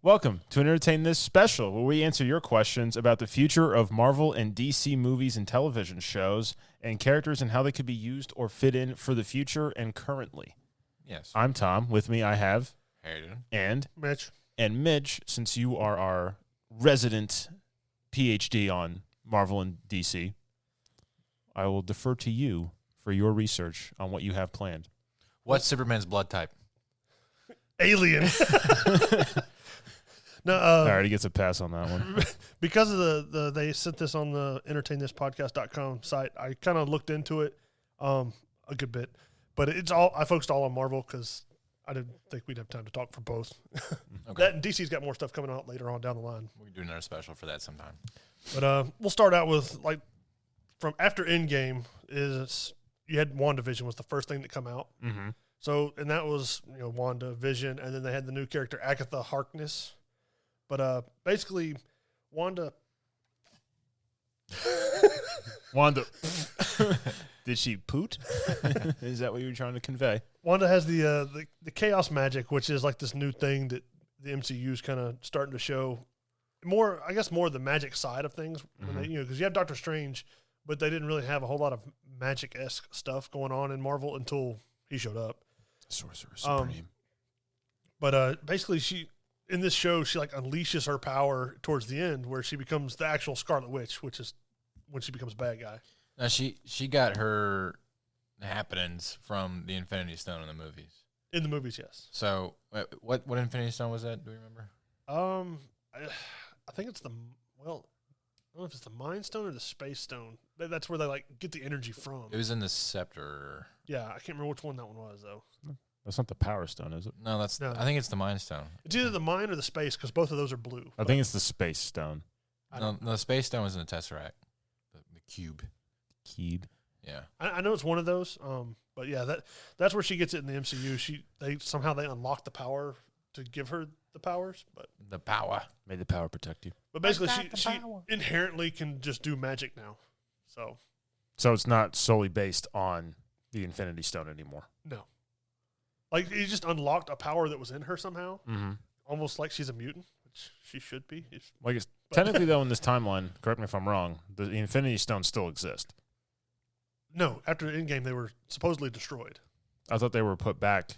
Welcome to Entertain This Special, where we answer your questions about the future of Marvel and DC movies and television shows and characters and how they could be used or fit in for the future and currently. Yes. I'm Tom. With me, I have Hayden. and Mitch. And Mitch, since you are our resident PhD on Marvel and DC, I will defer to you for your research on what you have planned. What's Superman's blood type? Alien. No, All right, he gets a pass on that one. because of the they sent this on the entertainthispodcast.com site. I kind of looked into it a good bit, but I focused all on Marvel because I didn't think we'd have time to talk for both. Okay. That and DC's got more stuff coming out later on down the line. We can do another special for that sometime. But we'll start out with from after Endgame is you had WandaVision was the first thing to come out. Mm-hmm. So and that was WandaVision, and then they had the new character Agatha Harkness. But basically, Wanda. Did she poot? Is that what you were trying to convey? Wanda has the chaos magic, which is like this new thing that the MCU is kind of starting to show more. I guess more of the magic side of things, because you have Doctor Strange, but they didn't really have a whole lot of magic-esque stuff going on in Marvel until he showed up. Sorcerer Supreme. But basically, in this show, she unleashes her power towards the end, where she becomes the actual Scarlet Witch, which is when she becomes a bad guy. Now she got her happenings from the Infinity Stone in the movies. In the movies, yes. So what Infinity Stone was that? Do you remember? I think it's I don't know if it's the Mind Stone or the Space Stone. That's where they get the energy from. It was in the Scepter. Yeah, I can't remember which one that one was though. That's not the Power Stone, is it? No, No. I think it's the Mind Stone. It's either the Mind or the Space because both of those are blue. I think it's the Space Stone. No, the Space Stone was in the Tesseract. The cube. Yeah. I know it's one of those. But yeah, that's where she gets it in the MCU. They unlock the power to give her the powers, but The power. May the power protect you. but basically she inherently can just do magic now. So it's not solely based on the Infinity Stone anymore. No. He just unlocked a power that was in her somehow, Mm-hmm. almost like she's a mutant, which she should be. Technically, though, in this timeline, correct me if I'm wrong, the Infinity Stones still exist. No, after Endgame, they were supposedly destroyed. I thought they were put back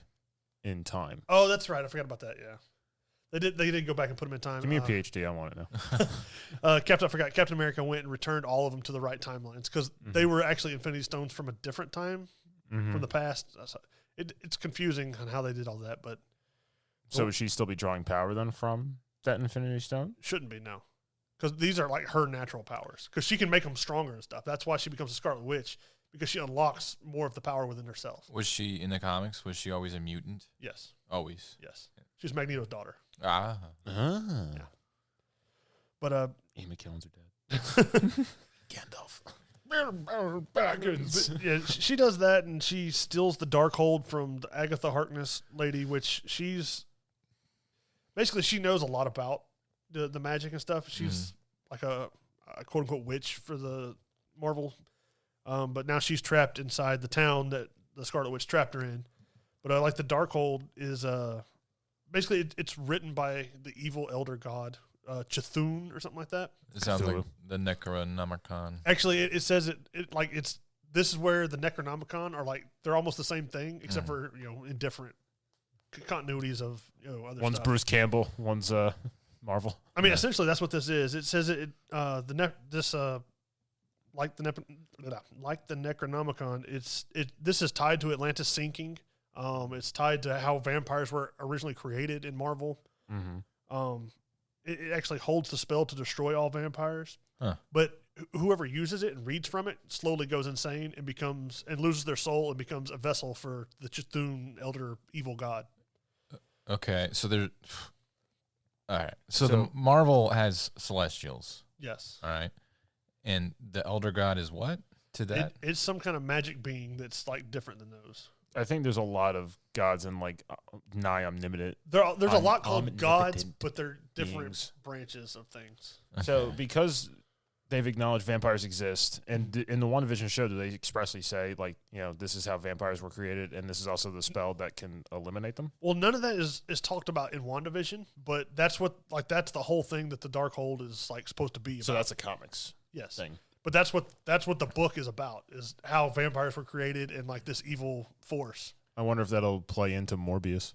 in time. Oh, that's right. I forgot about that. Yeah, they did go back and put them in time. Give me a PhD. I want it now. Captain America went and returned all of them to the right timelines because they were actually Infinity Stones from a different time from the past. It's confusing on how they did all that, but So would she still be drawing power then from that Infinity Stone? shouldn't be no, because these are her natural powers. Because she can make them stronger and stuff. That's why she becomes a Scarlet Witch, because she unlocks more of the power within herself. Was she in the comics? Was she always a mutant? Yes, Always. yes. She's Magneto's daughter. Ah. Ah. Yeah. But Ian McKellen's are dead. Gandalf. But, yeah, she does that, and she steals the Darkhold from the Agatha Harkness lady, which she knows a lot about the magic and stuff. She's like a quote unquote witch for the Marvel, but now she's trapped inside the town that the Scarlet Witch trapped her in. But the Darkhold is basically it's written by the evil elder god Chthun or something like that. It sounds like the Necronomicon. Actually, it says this is where the Necronomicon are they're almost the same thing except for in different continuities of other One's stuff. Bruce Campbell, one's Marvel. I mean, essentially that's what this is. It says like the Necronomicon. This is tied to Atlantis sinking. It's tied to how vampires were originally created in Marvel. Mm-hmm. It actually holds the spell to destroy all vampires. Huh. But whoever uses it and reads from it slowly goes insane and loses their soul and becomes a vessel for the Chthun elder evil god. Okay, so there's... All right, so the Marvel has Celestials. Yes. All right, and the Elder God is what to that? It's some kind of magic being that's different than those. I think there's a lot of gods in nigh omnipotent. There's a lot called omnipotent gods, but they're different beings. branches of things. So because they've acknowledged vampires exist, and in the WandaVision show, do they expressly say like, this is how vampires were created, and this is also the spell that can eliminate them? Well, none of that is talked about in WandaVision, but that's that's the whole thing that the Darkhold is like supposed to be about. So that's a comics thing. But that's what the book is about, is how vampires were created and like this evil force. I wonder if that'll play into Morbius.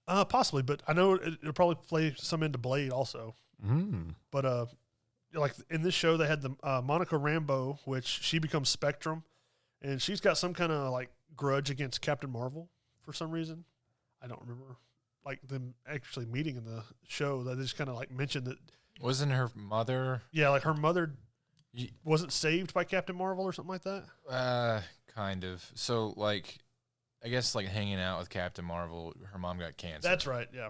Possibly, but I know it'll probably play some into Blade also. But like in this show, they had the Monica Rambeau, which she becomes Spectrum, and she's got some kind of like grudge against Captain Marvel for some reason. I don't remember like them actually meeting in the show. They just kind of like mentioned that. Wasn't her mother? Yeah, like her mother wasn't saved by Captain Marvel or something like that. Kind of. So like, I guess like hanging out with Captain Marvel, her mom got cancer. That's right. Yeah.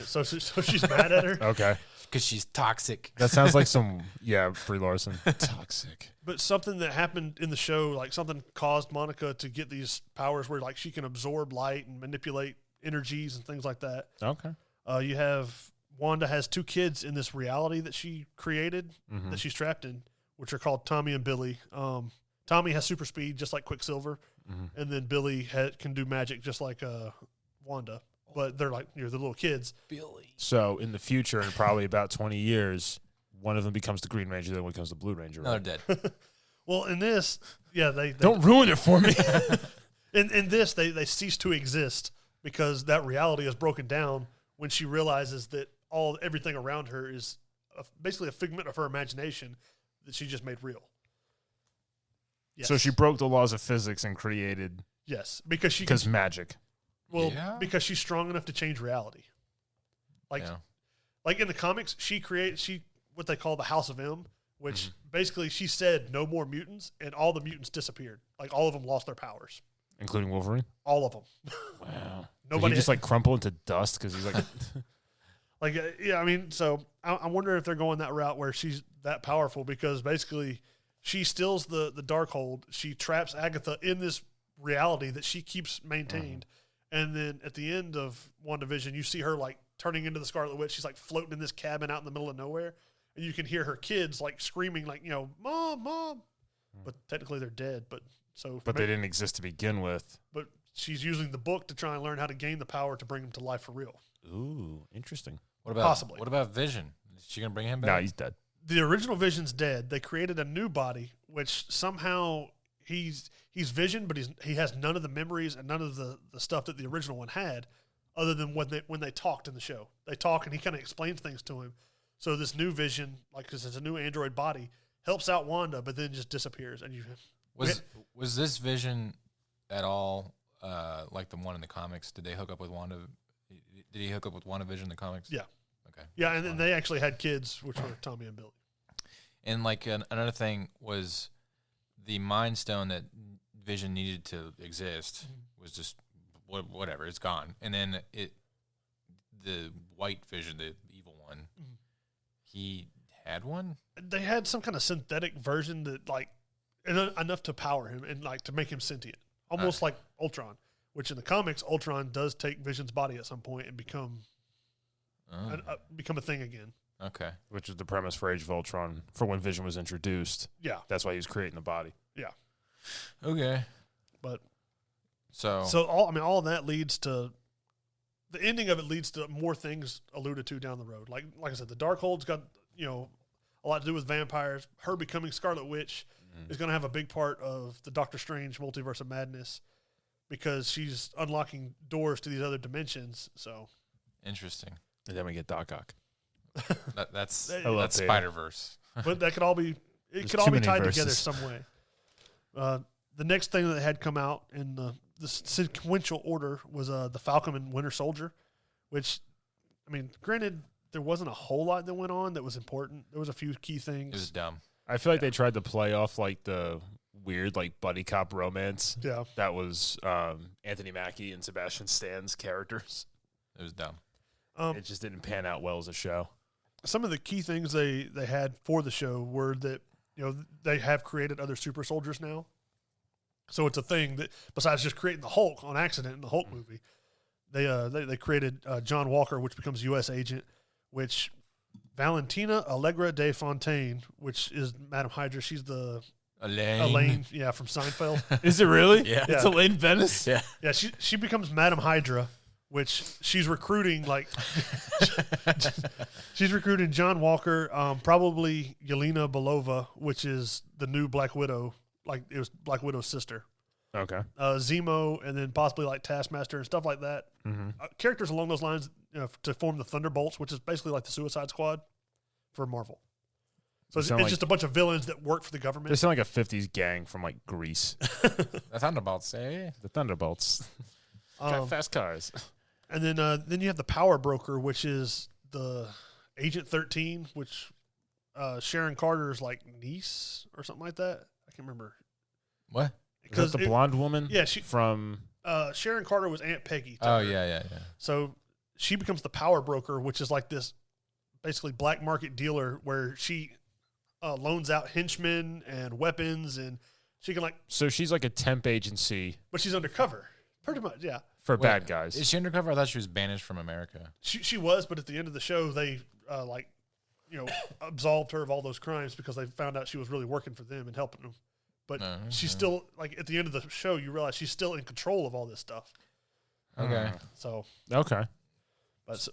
So she's mad at her. Okay. Because she's toxic. That sounds like some, Brie Larson. Toxic. But something that happened in the show, like something caused Monica to get these powers where like she can absorb light and manipulate energies and things like that. Okay. You have Wanda has 2 kids in this reality that she created, that she's trapped in, which are called Tommy and Billy. Tommy has super speed, just like Quicksilver, and then Billy can do magic, just like Wanda. But they're like, they're little kids. Billy. So in the future, in probably about 20 years, one of them becomes the Green Ranger, then one becomes the Blue Ranger. No, Right? they're dead. Well, in this, they don't ruin it for me. in this, they cease to exist because that reality is broken down when she realizes that everything around her is basically a figment of her imagination that she just made real. Yes. So she broke the laws of physics and created. Yes, because magic. Well, because she's strong enough to change reality. Like in the comics, she creates what they call the House of M, which basically she said no more mutants, and all the mutants disappeared. Like all of them lost their powers, including Wolverine. All of them. Wow. Nobody Did he just like crumple into dust because he's like. I mean, so I wonder if they're going that route where she's that powerful because basically she steals the Darkhold. She traps Agatha in this reality that she keeps maintained. And then at the end of WandaVision, you see her like turning into the Scarlet Witch. She's like floating in this cabin out in the middle of nowhere. And you can hear her kids like screaming like, Mom, Mom. But technically they're dead. But they didn't exist to begin with. But she's using the book to try and learn how to gain the power to bring them to life for real. Ooh, interesting. Possibly. What about Vision? Is she going to bring him back? No, he's dead. The original Vision's dead. They created a new body, which somehow he's Vision, but he has none of the memories and none of the stuff that the original one had, other than when they talked in the show. They talk and he kind of explains things to him. So this new Vision, like because it's a new android body, helps out Wanda, but then just disappears. And was this Vision at all like the one in the comics? Did they hook up with Wanda? Did he hook up with WandaVision in the comics? Yeah. Okay. Yeah, and then they actually had kids, which were Tommy and Billy. And like another thing was the Mind Stone that Vision needed to exist was just whatever. It's gone. And then the white Vision, the evil one, he had one. They had some kind of synthetic version that like enough to power him and like to make him sentient, almost like Ultron. Which in the comics, Ultron does take Vision's body at some point and become a thing again. Okay. Which is the premise for Age of Ultron, for when Vision was introduced. Yeah. That's why he was creating the body. Yeah. Okay. But so all of that leads to the ending of it leads to more things alluded to down the road. Like I said, the Darkhold's got a lot to do with vampires. Her becoming Scarlet Witch is going to have a big part of the Doctor Strange Multiverse of Madness. Because she's unlocking doors to these other dimensions. So interesting. And then we get Doc Ock. That's Spider-Verse. But that could all be tied together some way. The next thing that had come out in the sequential order was the Falcon and Winter Soldier, which, I mean, granted, there wasn't a whole lot that went on that was important. There was a few key things. It was dumb. I feel like they tried to play off like the weird like buddy cop romance. Yeah. That was Anthony Mackie and Sebastian Stan's characters. It was dumb. It just didn't pan out well as a show. Some of the key things they had for the show were that, they have created other super soldiers now. So it's a thing that besides just creating the Hulk on accident in the Hulk movie, they created John Walker, which becomes U.S. agent, which Valentina Allegra de Fontaine, which is Madame Hydra. She's the Elaine. from Seinfeld. Is it really? Yeah. It's Elaine Venice? Yeah. Yeah, she becomes Madame Hydra, which she's recruiting she's recruiting John Walker, probably Yelena Belova, which is the new Black Widow. Like it was Black Widow's sister. Okay. Zemo, and then possibly like Taskmaster and stuff like that. Mm-hmm. Characters along those lines, to form the Thunderbolts, which is basically like the Suicide Squad for Marvel. So it's just a bunch of villains that work for the government. They sound like a 50s gang from like Greece. The Thunderbolts, eh? The Thunderbolts. Got fast cars. And then you have the Power Broker, which is the Agent 13, which Sharon Carter's like niece or something like that. I can't remember. What? Is that the blonde woman? Yeah, from Sharon Carter was Aunt Peggy. Oh, yeah. So she becomes the Power Broker, which is like this basically black market dealer where she loans out henchmen and weapons, and she can So she's like a temp agency. But she's undercover, pretty much, yeah. For bad guys. Is she undercover? I thought she was banished from America. She was, but at the end of the show, they absolved her of all those crimes because they found out she was really working for them and helping them. But she's still, at the end of the show, you realize she's still in control of all this stuff. Okay. So. Okay. But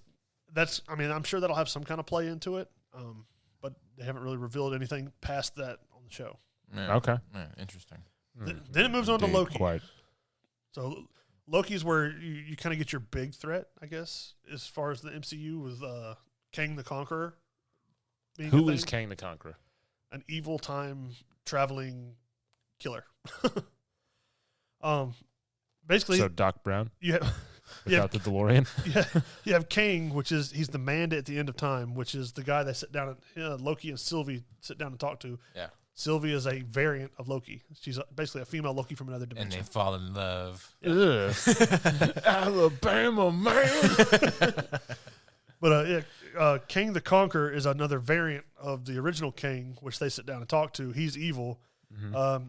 I'm sure that'll have some kind of play into it. But they haven't really revealed anything past that on the show. Yeah. Okay. Yeah, interesting. Then it moves on to Loki. Quite. So Loki's where you kind of get your big threat, I guess, as far as the MCU with Kang the Conqueror. Who is Kang the Conqueror? An evil time traveling killer. Basically, so Doc Brown. Without the DeLorean. You have Kang, he's the man at the end of time, which is the guy they sit down and Loki and Sylvie sit down and talk to. Yeah. Sylvie is a variant of Loki. She's basically a female Loki from another dimension. And they fall in love. Alabama man. But Kang the Conqueror is another variant of the original Kang, which they sit down and talk to. He's evil. Mm-hmm.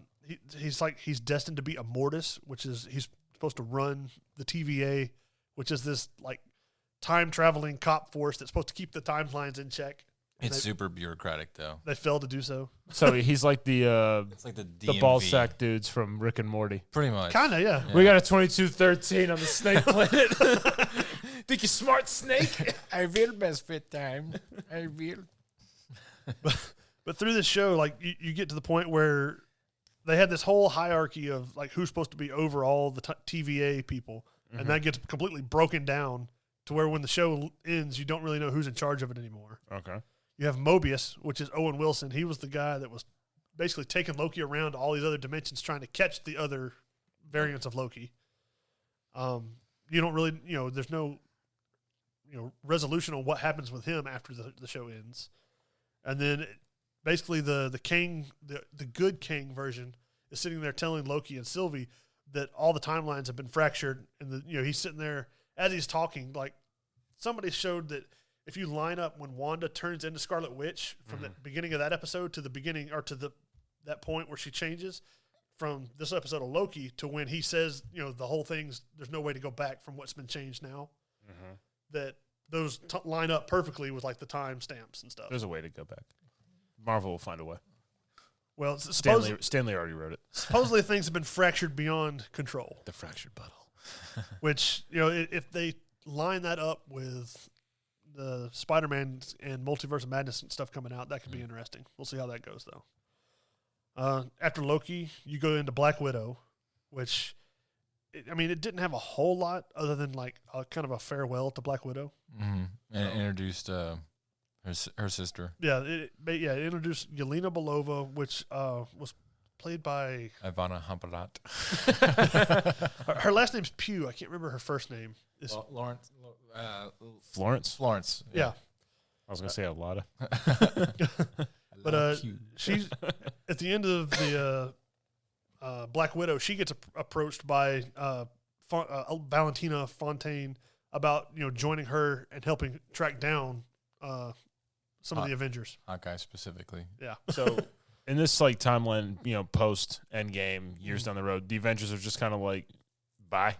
He's destined to be a Mortis, which is he's supposed to run the TVA, which is this time traveling cop force that's supposed to keep the timelines in check. It's super bureaucratic, though. They failed to do so. So he's like the it's like the ball sack dudes from Rick and Morty. Pretty much. Kind of, yeah. We got a 2213 on the Snake Planet. Think you smart, Snake? I will best fit time. I will. But through this show, you get to the point where they had this whole hierarchy of who's supposed to be over all the TVA people, and that gets completely broken down to where when the show ends, you don't really know who's in charge of it anymore. Okay. You have Mobius, which is Owen Wilson. He was the guy that was basically taking Loki around to all these other dimensions trying to catch the other variants of Loki. You don't really, there's no, resolution on what happens with him after the show ends. And then basically the Kang, the good Kang version is sitting there telling Loki and Sylvie that all the timelines have been fractured. And he's sitting there as he's talking, somebody showed that if you line up when Wanda turns into Scarlet Witch from the beginning of that episode to the beginning or to that point where she changes from this episode of Loki to when he says, the whole thing's, there's no way to go back from what's been changed now, that those line up perfectly with the time stamps and stuff. There's a way to go back. Marvel will find a way. Well, Stanley already wrote it. Supposedly things have been fractured beyond control. The fractured butthole. Which, if they line that up with the Spider-Man and Multiverse of Madness and stuff coming out, that could be interesting. We'll see how that goes, though. After Loki, you go into Black Widow, which, it didn't have a whole lot other than a kind of a farewell to Black Widow. Mm-hmm. And it introduced her sister. Yeah, it introduced Yelena Belova, which was played by Ivana Humpadat. her last name's Pugh. I can't remember her first name. Lawrence. Florence. Yeah. I was going to say a lot of. But she's at the end of the Black Widow. She gets approached by Valentina Fontaine about joining her and helping track down some of the Avengers. Hawkeye specifically. Yeah. So in this timeline, post Endgame, years down the road, the Avengers are just kind of bye.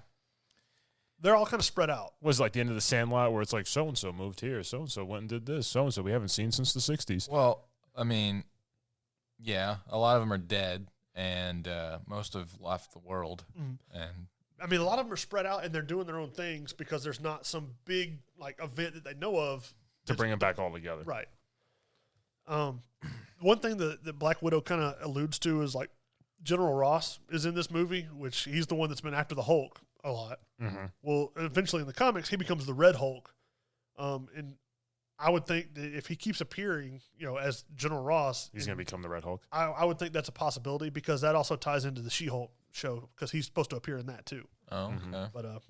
they're all kind of spread out. Was like the end of the Sandlot where it's like so and so moved here, so and so went and did this, so and so we haven't seen since the '60s. Well, I mean, yeah, a lot of them are dead, and most have left the world. And I mean, a lot of them are spread out, and they're doing their own things because there's not some big like event that they know of to bring them back all together. Right. One thing that Black Widow kind of alludes to is like General Ross is in this movie, which he's the one that's been after the Hulk a lot. Mm-hmm. Well, eventually in the comics, he becomes the Red Hulk. And I would think that if he keeps appearing, as General Ross, he's going to become the Red Hulk. I would think that's a possibility because that also ties into the She-Hulk show because he's supposed to appear in that too. Oh, okay. Mm-hmm. But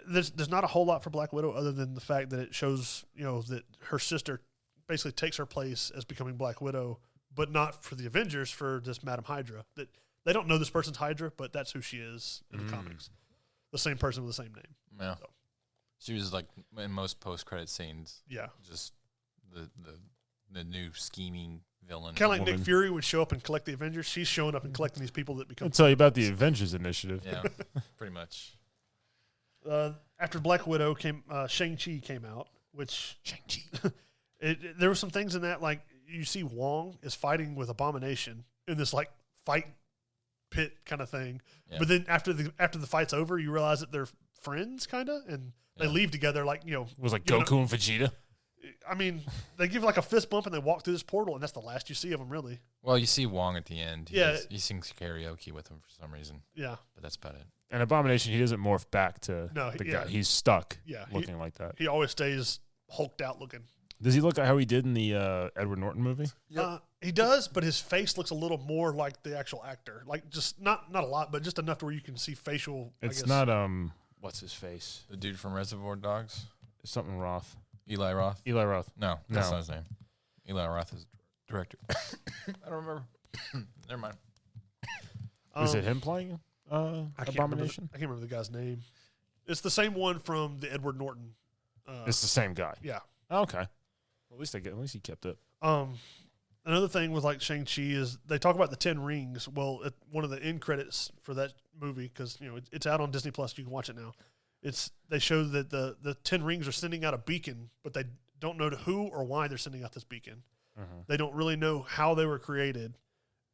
there's not a whole lot for Black Widow other than the fact that it shows that her sister basically takes her place as becoming Black Widow, but not for the Avengers, for this Madam Hydra. That they don't know this person's Hydra, but that's who she is in the comics. The same person with the same name. Yeah. So. She was like in most post-credit scenes. Yeah. Just the new scheming villain. Kind of like Nick Fury would show up and collect the Avengers. She's showing up and collecting these people that become. I'll tell you about the Avengers Initiative. Yeah, pretty much. After Black Widow came, Shang-Chi came out, which Shang-Chi. There were some things in that, like you see Wong is fighting with Abomination in this like fight pit kind of thing. Yeah. But then after the fight's over, you realize that they're friends kind of, and they leave together like, It was like Goku and Vegeta. I mean, they give like a fist bump and they walk through this portal, and that's the last you see of them, really. Well, you see Wong at the end. He sings karaoke with him for some reason. Yeah. But that's about it. And Abomination, he doesn't morph back to the guy. He's stuck looking like that. He always stays hulked out looking. Does he look like how he did in the Edward Norton movie? Yep. He does, but his face looks a little more like the actual actor. Like just not a lot, but just enough to where you can see facial. It's not what's his face? The dude from Reservoir Dogs? It's something Roth. Eli Roth? Eli Roth. No, that's not his name. Eli Roth is director. I don't remember. Never mind. Is it him playing Abomination? I can't remember the guy's name. It's the same one from the Edward Norton. It's the same guy. Yeah. Okay. Well, at least he kept it. Another thing with like Shang-Chi is they talk about the 10 rings. Well, one of the end credits for that movie, because it's out on Disney Plus, you can watch it now. They show that the 10 rings are sending out a beacon, but they don't know to who or why they're sending out this beacon. Mm-hmm. They don't really know how they were created,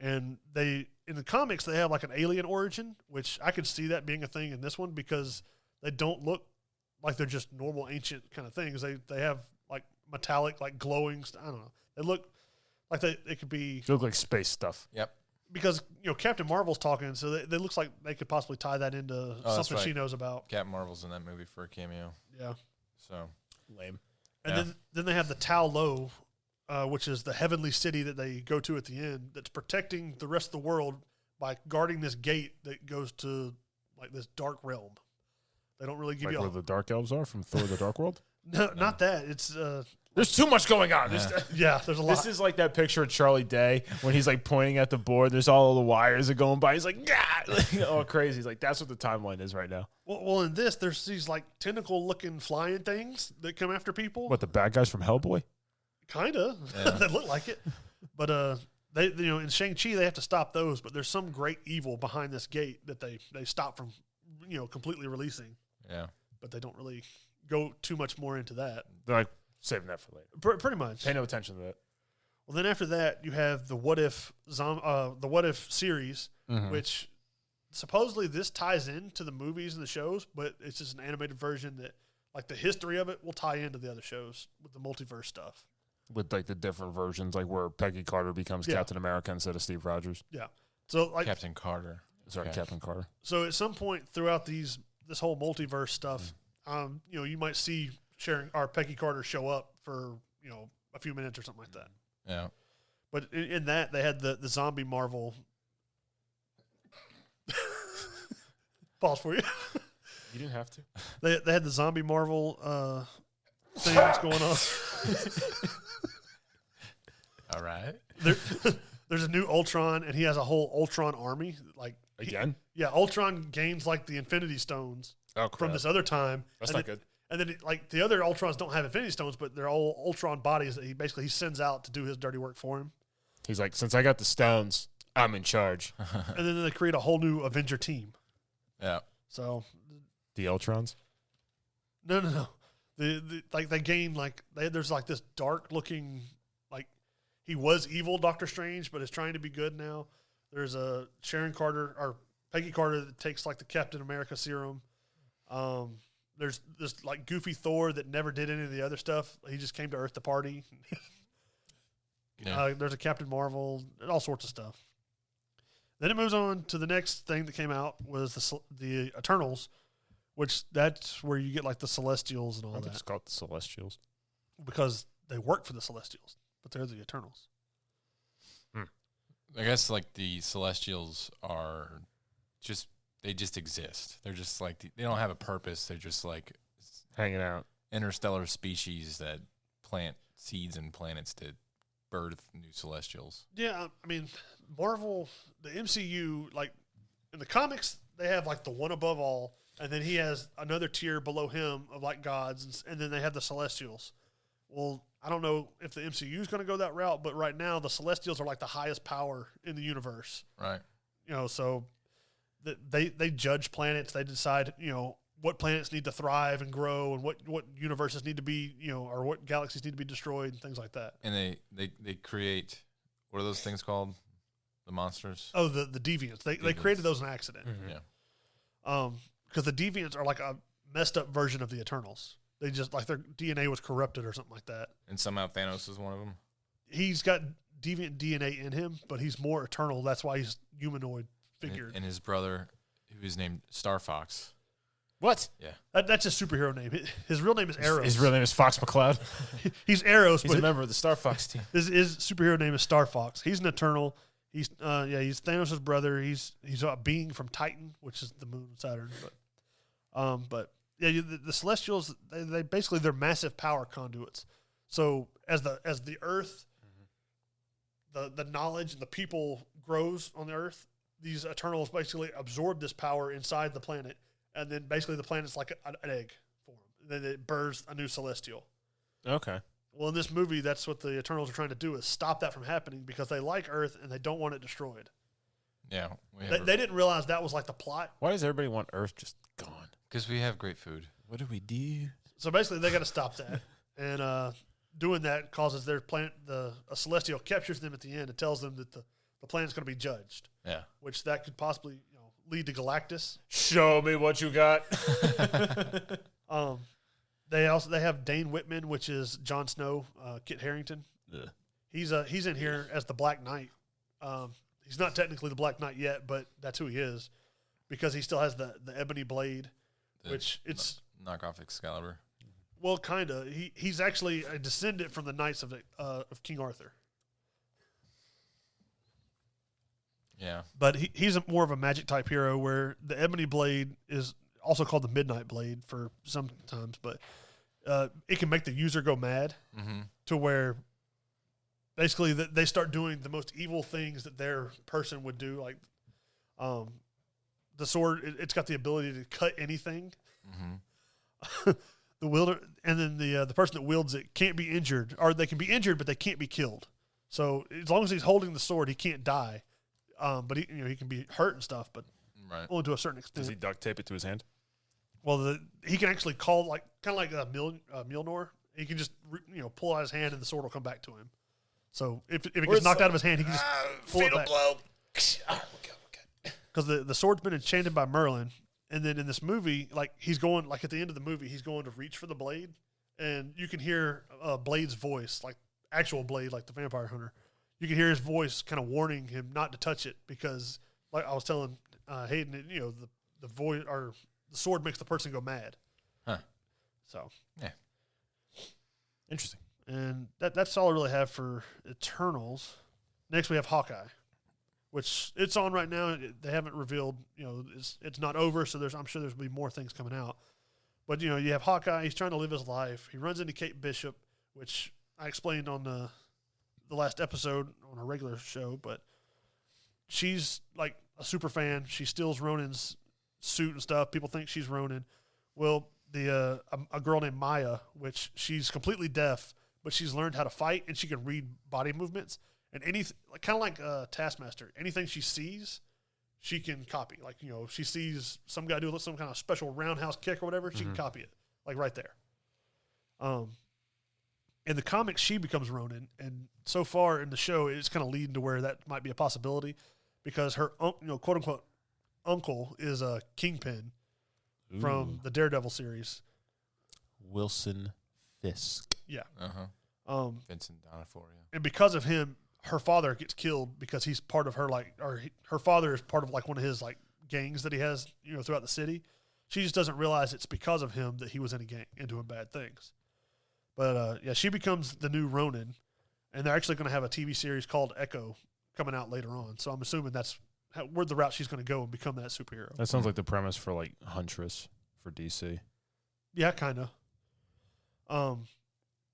and in the comics they have like an alien origin, which I could see that being a thing in this one because they don't look like they're just normal ancient kind of things. They have like metallic, like glowing. I don't know. They look like they could be. They look like space stuff. Yep. Because Captain Marvel's talking, so they looks like they could possibly tie that into something she knows about. Captain Marvel's in that movie for a cameo. Yeah. So lame. And then they have the Tao Lo, which is the heavenly city that they go to at the end. That's protecting the rest of the world by guarding this gate that goes to like this dark realm. They don't really give like you where the Dark Elves are from Thor: The Dark World. No, not that. It's there's too much going on. There's a lot. This is like that picture of Charlie Day when he's like pointing at the board. There's all the wires are going by. He's like, yeah, all crazy. He's like, that's what the timeline is right now. Well, in this, there's these like tentacle-looking flying things that come after people. What, the bad guys from Hellboy? Kinda. Yeah. They look like it, but they in Shang-Chi they have to stop those. But there's some great evil behind this gate that they stop from completely releasing. Yeah, but they don't really go too much more into that. They're like saving that for later. Pretty much. Pay no attention to that. Well, then after that, you have the What If series, mm-hmm. which supposedly this ties into the movies and the shows, but it's just an animated version that, like, the history of it will tie into the other shows with the multiverse stuff. With like the different versions, like where Peggy Carter becomes Captain America instead of Steve Rogers. Yeah. So like Captain Carter. Sorry, okay. Captain Carter. So at some point throughout this whole multiverse stuff, you might see Peggy Carter show up for a few minutes or something like that. Yeah. But in that they had the zombie Marvel. Pause for you. You didn't have to. They had the zombie Marvel things going on. All right. There's a new Ultron, and he has a whole Ultron army. Like again? Ultron gains like the Infinity Stones from this other time. That's not good. And then the other Ultrons don't have Infinity Stones, but they're all Ultron bodies that he sends out to do his dirty work for him. He's like, since I got the stones, I'm in charge. And then they create a whole new Avenger team. Yeah. So The Ultrons? No. They gain there's like this dark looking, like he was evil Doctor Strange, but is trying to be good now. There's a Sharon Carter or Peggy Carter that takes like the Captain America serum. There's this like goofy Thor that never did any of the other stuff. He just came to Earth to party. Yeah. There's a Captain Marvel, all sorts of stuff. Then it moves on to the next thing that came out was the Eternals, which that's where you get like the Celestials and all I think that. it's called the Celestials. Because they work for the Celestials, but they're the Eternals. I guess like the Celestials are they just exist. They're just like they don't have a purpose. They're just like Hanging out. interstellar species that plant seeds and planets to birth new Celestials. Yeah, I mean, Marvel, the MCU, like in the comics, they have like the one above all, and then he has another tier below him of like gods, and then they have the Celestials. Well, I don't know if the MCU is going to go that route, but right now the Celestials are like the highest power in the universe. Right. So they judge planets. They decide, what planets need to thrive and grow, and what universes need to be, or what galaxies need to be destroyed, and things like that. And they create, what are those things called? The monsters? Oh, the deviants. They created those in accident. Mm-hmm. Yeah. Because the deviants are like a messed up version of the Eternals. They just like their DNA was corrupted or something like that. And somehow Thanos is one of them. He's got deviant DNA in him, but he's more eternal. That's why he's humanoid figured. And his brother, who is named Star Fox. What? Yeah. That's his superhero name. His real name is Arrows. His real name is Fox McCloud. He's Arrows, He's but a member of the Star Fox team. his superhero name is Star Fox. He's an Eternal. He's Thanos' brother. He's a being from Titan, which is the moon of Saturn. But the Celestials, they basically they're massive power conduits. So as the Earth, the knowledge and the people grows on the Earth, these Eternals basically absorb this power inside the planet, and then basically the planet's like an egg for them. And then it births a new Celestial. Okay. Well, in this movie, that's what the Eternals are trying to do, is stop that from happening because they like Earth and they don't want it destroyed. Yeah. They didn't realize that was like the plot. Why does everybody want Earth just gone? Because we have great food. What do we do? So basically, they got to stop that. And doing that causes their planet, a Celestial captures them at the end and tells them that the planet's going to be judged. Yeah. Which that could possibly lead to Galactus. Show me what you got. They have Dane Whitman, which is Jon Snow, Kit Harington. Ugh. He's in here as the Black Knight. He's not technically the Black Knight yet, but that's who he is because he still has the ebony blade, which it's knockoff Excalibur. Well, kind of. He's actually a descendant from the knights of King Arthur. Yeah. But he's more of a magic type hero where the ebony blade is also called the midnight blade for sometimes, but it can make the user go mad to where basically they start doing the most evil things that their person would do. Like the sword, it's got the ability to cut anything. The wielder, and then the person that wields it can't be injured, or they can be injured, but they can't be killed. So as long as he's holding the sword, he can't die. But he can be hurt and stuff, but only to a certain extent. Does he duct tape it to his hand? Well, he can actually call kind of like a Mjolnir. He can just pull out his hand and the sword will come back to him. So if it gets knocked out of his hand, he can just pull it back. blow. Because the sword's been enchanted by Merlin, and then in this movie, like he's going at the end of the movie, he's going to reach for the blade, and you can hear Blade's voice, like actual Blade, like the vampire hunter. You can hear his voice kind of warning him not to touch it because, like I was telling Hayden, the voice or the sword makes the person go mad. Huh. So yeah, interesting. And that's all I really have for Eternals. Next we have Hawkeye, which it's on right now. They haven't revealed, it's not over. So I'm sure there's gonna be more things coming out. But you have Hawkeye. He's trying to live his life. He runs into Kate Bishop, which I explained on the last episode on a regular show, but she's like a super fan. She steals Ronan's suit and stuff. People think she's Ronan. Well, a girl named Maya, which she's completely deaf, but she's learned how to fight and she can read body movements and kind of like Taskmaster. Anything she sees, she can copy. Like, if she sees some guy do some kind of special roundhouse kick or whatever, she can copy it, like right there. In the comics, she becomes Ronin, and so far in the show, it's kind of leading to where that might be a possibility, because her, quote unquote, uncle is a Kingpin from the Daredevil series. Wilson Fisk. Yeah. Vincent D'Onofrio. And because of him, her father gets killed because he's part of her her father is part of one of his gangs that he has throughout the city. She just doesn't realize it's because of him that he was in a gang and doing bad things. But she becomes the new Ronin, and they're actually going to have a TV series called Echo coming out later on. So I'm assuming that's where the route she's going to go and become that superhero. That sounds like the premise for Huntress for DC. Yeah, kind of.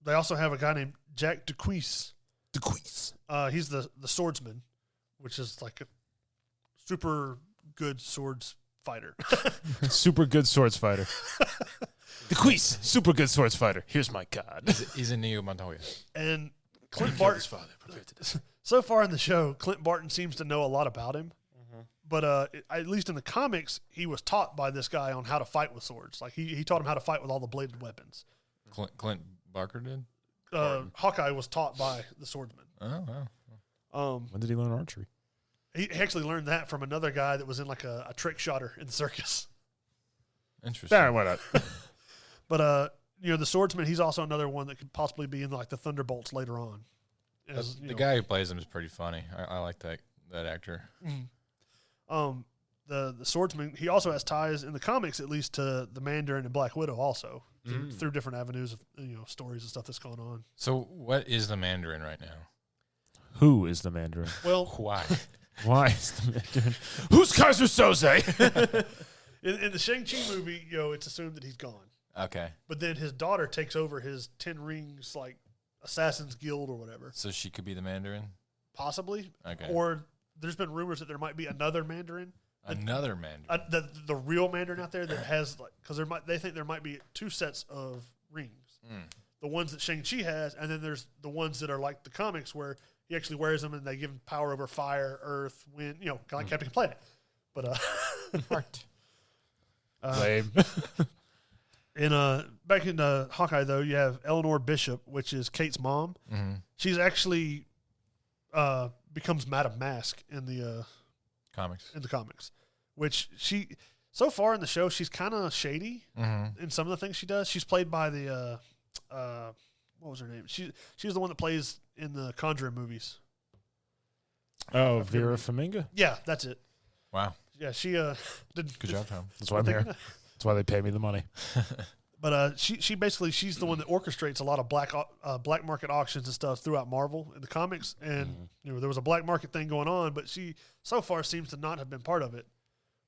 They also have a guy named Jack DeQuise. He's the swordsman, which is like a super good swords fighter. Super good swords fighter. DeQuise, super good swords fighter. Here's my god. He's a Neo Montoya. And Clint Barton. So far in the show, Clint Barton seems to know a lot about him. But at least in the comics, he was taught by this guy on how to fight with swords. Like he taught him how to fight with all the bladed weapons. Clint Barker did? Hawkeye was taught by the swordsman. Oh, wow. When did he learn archery? He actually learned that from another guy that was in a trick shotter in the circus. Interesting. Why not? But the swordsman, he's also another one that could possibly be in the Thunderbolts later on. The guy who plays him is pretty funny. I like that actor. The swordsman, he also has ties in the comics, at least, to the Mandarin and Black Widow also through different avenues of stories and stuff that's going on. So what is the Mandarin right now? Who is the Mandarin? Well, why? Why is the Mandarin? Who's Kaiser Soze? in the Shang-Chi movie, it's assumed that he's gone. Okay. But then his daughter takes over his 10 Rings, Assassin's Guild or whatever. So she could be the Mandarin? Possibly. Okay. Or there's been rumors that there might be another Mandarin. Another Mandarin? The real Mandarin out there that has, because they think there might be 2 sets of rings. The ones that Shang-Chi has, and then there's the ones that are like the comics where he actually wears them and they give him power over fire, earth, wind, kind of like Captain Planet. But, Heart. Lame. Back in Hawkeye, though, you have Eleanor Bishop, which is Kate's mom. Mm-hmm. She's actually becomes Madame Mask in the comics, which so far in the show, she's kind of shady in some of the things she does. She's played by the what was her name? She's the one that plays in the Conjuring movies. Oh, Vera Farmiga? Yeah, that's it. Wow. Yeah, she did. Good job, Tom. That's why I'm here. That's why they pay me the money. But she's the one that orchestrates a lot of black market auctions and stuff throughout Marvel in the comics. And there was a black market thing going on, but she so far seems to not have been part of it.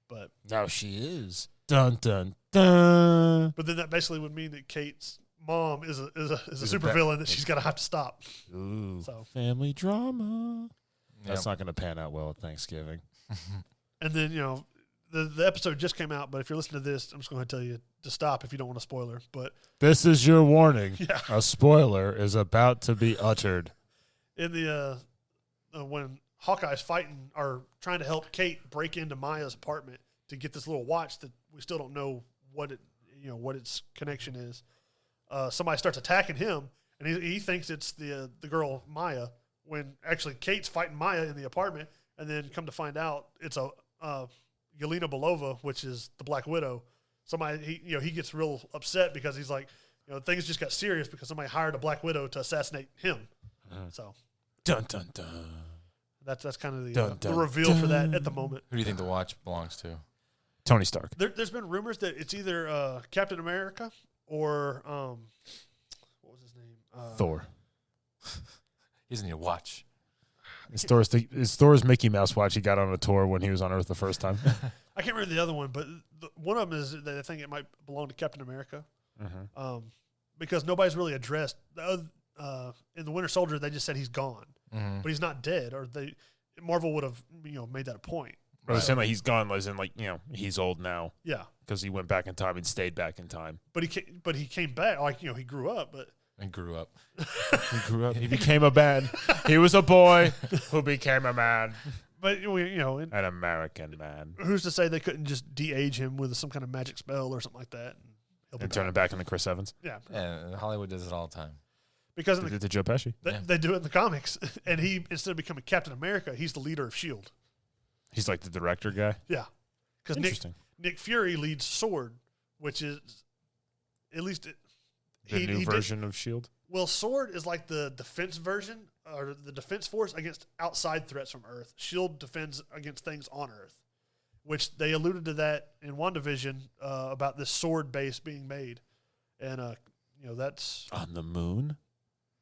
But now she is. Dun dun dun. But then that basically would mean that Kate's mom is a supervillain that she's gonna have to stop. Ooh, so family drama. Yep. That's not gonna pan out well at Thanksgiving. And then the episode just came out, but if you're listening to this, I'm just going to tell you to stop if you don't want a spoiler. But this is your warning. Yeah. A spoiler is about to be uttered. In the when Hawkeye's fighting or trying to help Kate break into Maya's apartment to get this little watch that we still don't know what its connection is. Somebody starts attacking him, and he thinks it's the girl Maya, when actually Kate's fighting Maya in the apartment, and then come to find out it's a Yelena Belova, which is the Black Widow. Somebody he gets real upset because he's like, things just got serious because somebody hired a Black Widow to assassinate him. So dun dun dun. That's kind of Dun, the dun, reveal dun. for that at the moment. Who do you think the watch belongs to? Tony Stark. There's been rumors that it's either Captain America or what was his name? Thor. He doesn't need a watch. It's Thor's Mickey Mouse watch he got on a tour when he was on Earth the first time. I can't remember the other one, but one of them is that I think it might belong to Captain America. Because nobody's really addressed. In the Winter Soldier, they just said he's gone, but he's not dead. Or Marvel would have made that a point. But they're saying he's gone, as in he's old now. Yeah, because he went back in time and stayed back in time. But he came back. He grew up, but. And grew up. He grew up. He became a man. He was a boy who became a man. But an American man, who's to say they couldn't just de-age him with some kind of magic spell or something like that, and turn him back into Chris Evans? Yeah, Hollywood does it all the time. Because They did to Joe Pesci. they do it in the comics, and he instead of becoming Captain America, he's the leader of Shield. He's like the director guy. Yeah, because Nick Fury leads Sword, which is at least The new version of Shield. Well, Sword is like the defense version or the defense force against outside threats from Earth. Shield defends against things on Earth, which they alluded to that in WandaVision about this Sword base being made, and that's on the moon.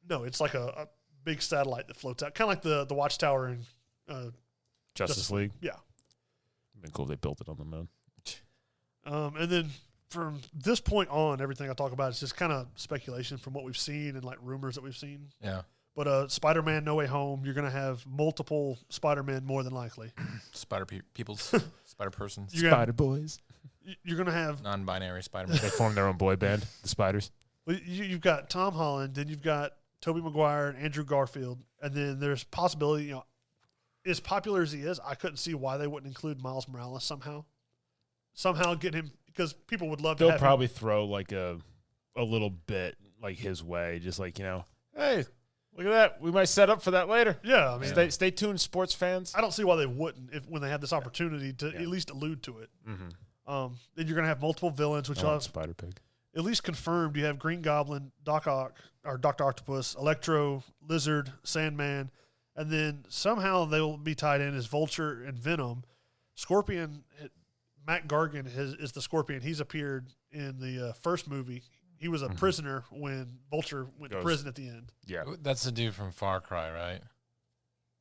No, it's like a big satellite that floats out, kind of like the Watchtower in Justice League. Yeah, It'd been cool if they built it on the moon. And then from this point on, everything I talk about is just kind of speculation from what we've seen and like rumors that we've seen. Yeah. But Spider-Man No Way Home, you're going to have multiple Spider-Men more than likely. Peoples, Spider persons, Spider Boys. You're going to have non-binary Spider-Man. They formed their own boy band, the Spiders. Well, you've got Tom Holland, then you've got Tobey Maguire and Andrew Garfield, and then there's possibility, as popular as he is, I couldn't see why they wouldn't include Miles Morales somehow. Somehow get him, because people would love to have They'll probably throw like a little bit like his way, just like, hey, look at that. We might set up for that later. Yeah, I mean, stay tuned, sports fans. I don't see why they wouldn't when they had this opportunity to at least allude to it. Mm-hmm. Then you're going to have multiple villains, which are Spider Pig. At least confirmed. You have Green Goblin, Dr. Octopus, Electro, Lizard, Sandman, and then somehow they'll be tied in as Vulture and Venom. Scorpion, Matt Gargan is the Scorpion. He's appeared in the first movie. He was a prisoner when Vulture went to prison at the end. Yeah. That's the dude from Far Cry, right?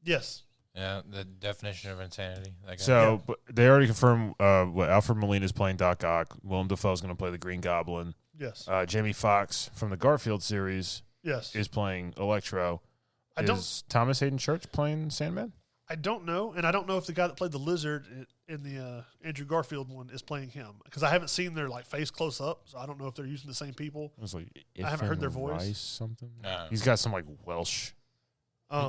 Yes. Yeah, the definition of insanity. So but they already confirmed Alfred Molina's playing Doc Ock. Willem Dafoe's going to play the Green Goblin. Yes. Jamie Foxx from the Garfield series is playing Electro. Is Thomas Hayden Church playing Sandman? I don't know, and I don't know if the guy that played the Lizard in the Andrew Garfield one is playing him, because I haven't seen their face close up, so I don't know if they're using the same people. I was like, I haven't heard their voice. Rice something. No. He's got some Welsh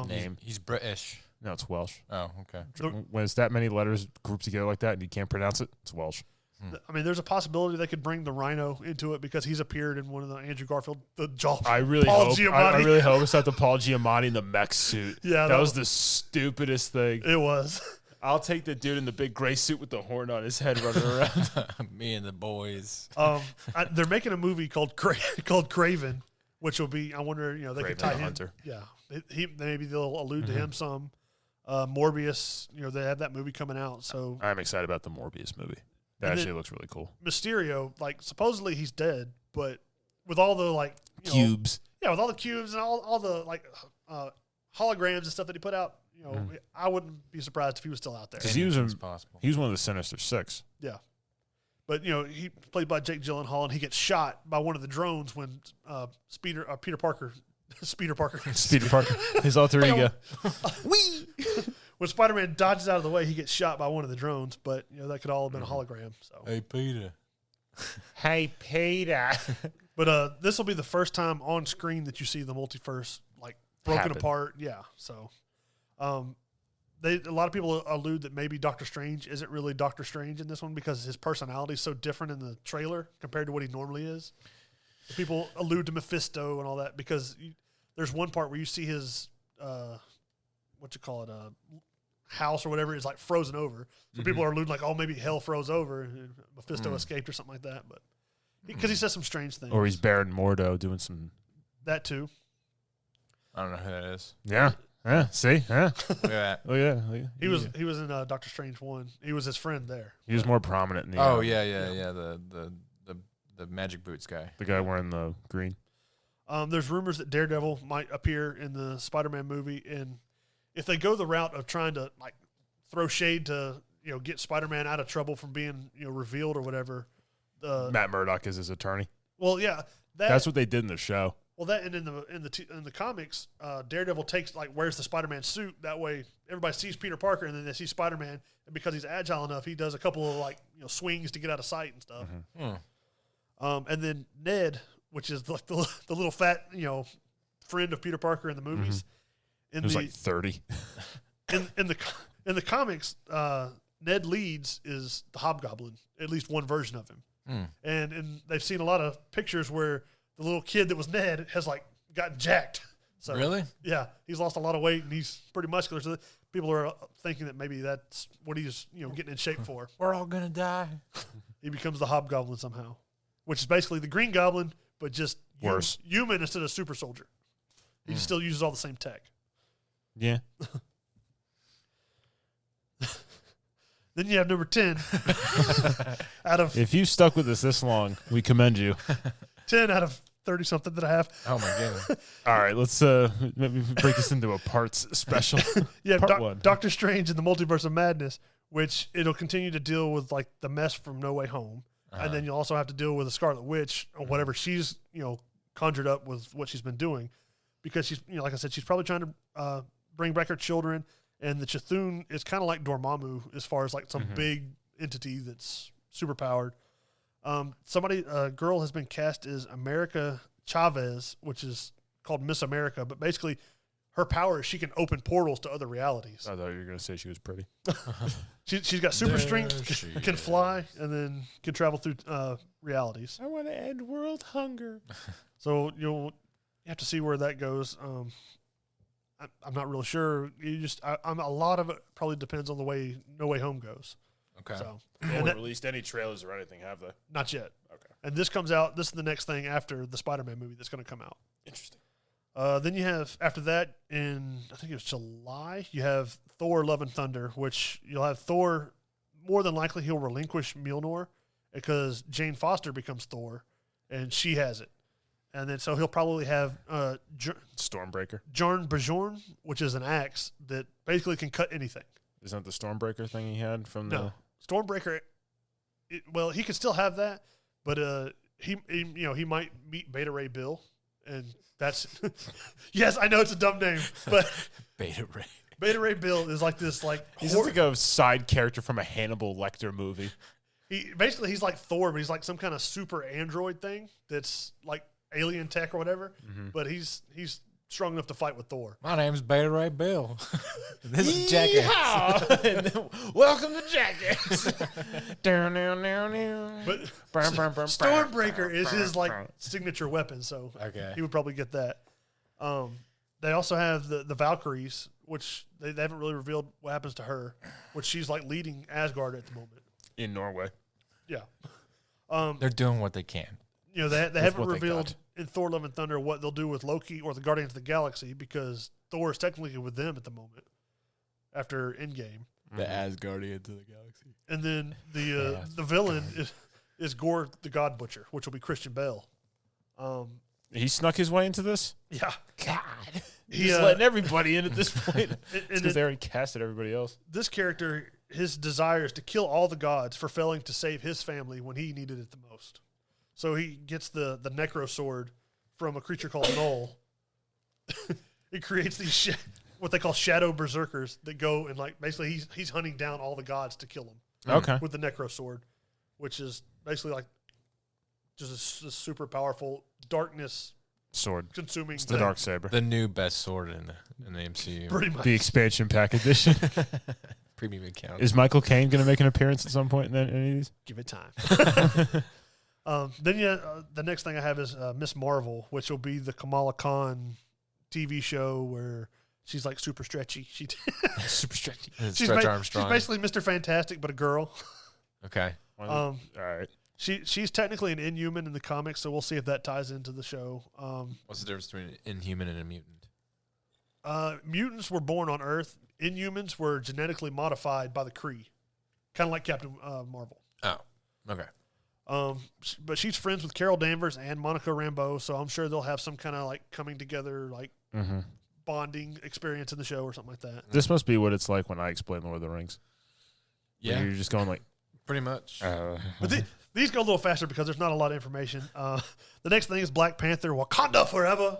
name. He's British. No, it's Welsh. Oh, okay. When it's that many letters grouped together like that and you can't pronounce it, it's Welsh. I mean, there's a possibility they could bring the Rhino into it because he's appeared in one of the Andrew Garfield, I really hope it's not the Paul Giamatti in the mech suit. Yeah, that was the stupidest thing. It was. I'll take the dude in the big gray suit with the horn on his head running around. Me and the boys. They're making a movie called Craven, which will be. I wonder, they Craven could tie the him. Hunter. Yeah, maybe they'll allude to him some. Morbius, they have that movie coming out, so I'm excited about the Morbius movie. That actually looks really cool. Mysterio, supposedly he's dead, but with all the cubes, with all the cubes and all the holograms and stuff that he put out, I wouldn't be surprised if he was still out there. Because he was one of the Sinister Six. Yeah, but he played by Jake Gyllenhaal, and he gets shot by one of the drones when Peter Parker. His alter ego. Whee! When Spider-Man dodges out of the way, he gets shot by one of the drones, but that could all have been a hologram. So Hey Peter. Hey Peter. But this will be the first time on screen that you see the multiverse broken apart. Yeah. So a lot of people allude that maybe Doctor Strange isn't really Doctor Strange in this one because his personality is so different in the trailer compared to what he normally is. People allude to Mephisto and all that because there's one part where you see his house or whatever is frozen over. So people are alluding maybe hell froze over and Mephisto escaped or something like that. But because he says some strange things, or he's Baron Mordo doing some that too. I don't know who that is. Yeah. Yeah. See. Yeah. Look at that. Oh yeah. He was in Doctor Strange 1. He was his friend there. He was more prominent in the. Oh yeah. The magic boots guy. The guy wearing the green. There's rumors that Daredevil might appear in the Spider-Man movie, and if they go the route of trying to throw shade to get Spider-Man out of trouble from being revealed or whatever, Matt Murdock is his attorney. Well, yeah, that's what they did in the show. Well, that and in the comics, Daredevil wears the Spider-Man suit. That way, everybody sees Peter Parker, and then they see Spider-Man, and because he's agile enough, he does a couple of swings to get out of sight and stuff. And then Ned, which is the little fat friend of Peter Parker in the movies, He was 30. in In the comics, Ned Leeds is the Hobgoblin, at least one version of him. And they've seen a lot of pictures where the little kid that was Ned has like gotten jacked. So, Really? Yeah, he's lost a lot of weight and he's pretty muscular. So people are thinking that maybe that's what he's getting in shape for. We're all gonna die. He becomes the Hobgoblin somehow, which is basically the Green Goblin, but just Worse. Human instead of super soldier. He just still uses all the same tech. Yeah. Then you have number 10. If you stuck with us this long, we commend you. 10 out of 30 something that I have. Oh my goodness. All right, let's maybe break this into a parts special. Yeah, Part one. Doctor Strange in the Multiverse of Madness, which it'll continue to deal with like the mess from No Way Home. And then you'll also have to deal with the Scarlet Witch or whatever she's, conjured up with what she's been doing. Because she's, like I said, she's probably trying to bring back her children. And the Chthon is kind of like Dormammu as far as like some big entity that's super powered. A girl has been cast as America Chavez, which is called Miss America. But basically, her power is she can open portals to other realities. I thought you were going to say she was pretty. She's got super strength, can fly, and then can travel through realities. I want to end world hunger. So you have to see where that goes. I'm not real sure. A lot of it probably depends on the way No Way Home goes. Okay. So They haven't released any trailers or anything, have they? not yet. Okay. And this comes out. This is the next thing after the Spider-Man movie that's going to come out. Interesting. Then you have after that in I think it was July. You have Thor: Love and Thunder, which you'll have Thor. More than likely, he'll relinquish Mjolnir because Jane Foster becomes Thor, and she has it. And then so he'll probably have Stormbreaker. Jarn Bajorn, which is an axe that basically can cut anything. Isn't that the Stormbreaker thing he had from No, Stormbreaker. He could still have that, but he might meet Beta Ray Bill, and that's yes, I know it's a dumb name, but Beta Ray. Beta Ray Bill is like this He's just like a side character from a Hannibal Lecter movie. He's like Thor, but he's like some kind of super android thing that's like alien tech or whatever. But he's strong enough to fight with Thor. My name's Beta Ray Bill. This is Jackass. Welcome to Jackass. But Stormbreaker is his like signature weapon, so Okay. he would probably get that. They also have the Valkyries, which they haven't really revealed what happens to her, which she's like leading Asgard at the moment. In Norway. Yeah. They're doing what they can. They haven't what they revealed got. in Thor: Love and Thunder what they'll do with Loki or the Guardians of the Galaxy because Thor is technically with them at the moment after Endgame. The Asgardians of the galaxy. And then the villain is Gore the God Butcher, which will be Christian Bale. He snuck his way into this? Yeah. God. He's letting everybody in at this point. And Because they already casted everybody else. this character, his desire is to kill all the gods for failing to save his family when he needed it the most. So he gets the necro sword from a creature called Null. He creates these what they call shadow berserkers that go and like basically he's hunting down all the gods to kill them. Okay. With the necro sword, which is basically like just a super powerful darkness Sword. consuming It's the dark saber. The new best sword in the MCU. pretty much. The expansion pack edition. Premium account. Is Michael Caine going to make an appearance at some point in any of these? Give it time. Then the next thing I have is Miss Marvel, which will be the Kamala Khan TV show where she's like super stretchy. Super stretchy. Stretch Armstrong. She's basically Mr. Fantastic, but a girl. Okay. All right. She's technically an Inhuman in the comics, so we'll see if that ties into the show. What's the difference between an Inhuman and a mutant? Mutants were born on Earth. Inhumans were genetically modified by the Kree, kind of like Captain Marvel. Oh, okay. But she's friends with Carol Danvers and Monica Rambeau, so I'm sure they'll have some kind of like coming together, like bonding experience in the show or something like that. This must be what it's like when I explain Lord of the Rings. Yeah. Where you're just going like, Pretty much. But these go a little faster because there's not a lot of information. The next thing is Black Panther, Wakanda forever.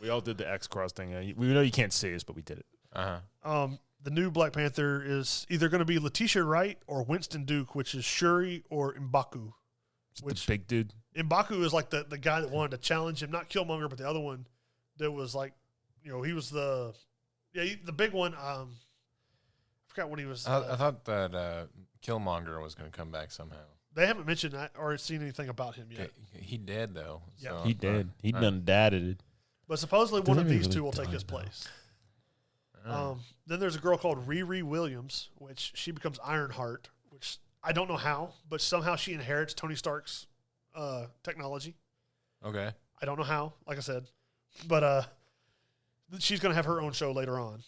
we all did the X cross thing. We know you can't see us, but we did it. The new Black Panther is either going to be Letitia Wright or Winston Duke, which is Shuri or M'Baku. The big dude. M'Baku is like the guy that wanted to challenge him, not Killmonger, but the other one that was like, he was the the big one. I forgot what he was. I thought that Killmonger was going to come back somehow. They haven't mentioned that or seen anything about him yet. He dead though. Yeah. So, He did. He done dadded. But supposedly one of Doesn't these really two will take die, his though. place. Then there's a girl called Riri Williams, which she becomes Ironheart, which I don't know how, but somehow she inherits Tony Stark's technology. Okay. I don't know how, like I said. But she's going to have her own show later on.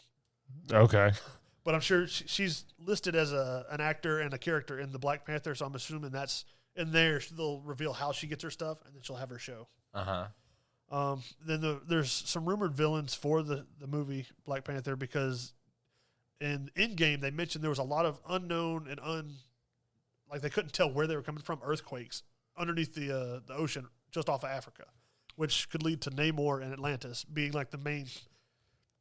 Okay. But I'm sure she's listed as an actor and a character in the Black Panther, so I'm assuming that's in there. They'll reveal how she gets her stuff, and then she'll have her show. Then there's some rumored villains for the movie Black Panther, because in Endgame they mentioned there was a lot of unknown and like they couldn't tell where they were coming from, earthquakes underneath the ocean just off of Africa, which could lead to Namor and Atlantis being like the main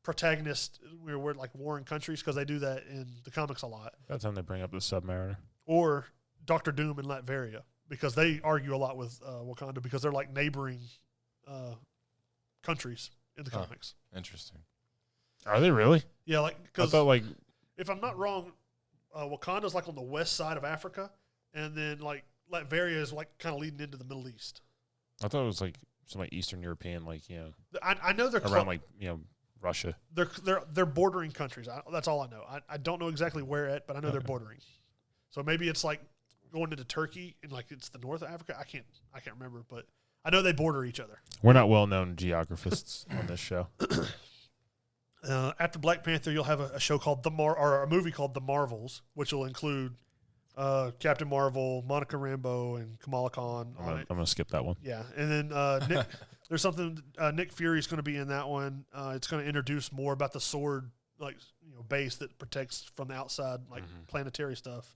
protagonist. We're like warring countries, because they do that in the comics a lot. That's when they bring up the Submariner. Or Doctor Doom and Latveria, because they argue a lot with Wakanda, because they're like neighboring countries in the comics. Interesting. Are they really? Yeah, like I because thought like if I'm not wrong, Wakanda's like on the west side of Africa, and then like Latveria is like kind of leading into the Middle East. I thought it was like some like Eastern European, like I know they're around like Russia. They're bordering countries. That's all I know. I don't know exactly where at, but I know they're bordering. So maybe it's like going into Turkey and like it's the north of Africa. I can't remember, but I know they border each other. We're not well-known geographists on this show. After Black Panther, you'll have a show called or a movie called The Marvels, which will include Captain Marvel, Monica Rambeau, and Kamala Khan. I'm gonna skip that one. Yeah, and then there's something. Nick Fury's going to be in that one. It's going to introduce more about the sword, like base that protects from the outside, like planetary stuff.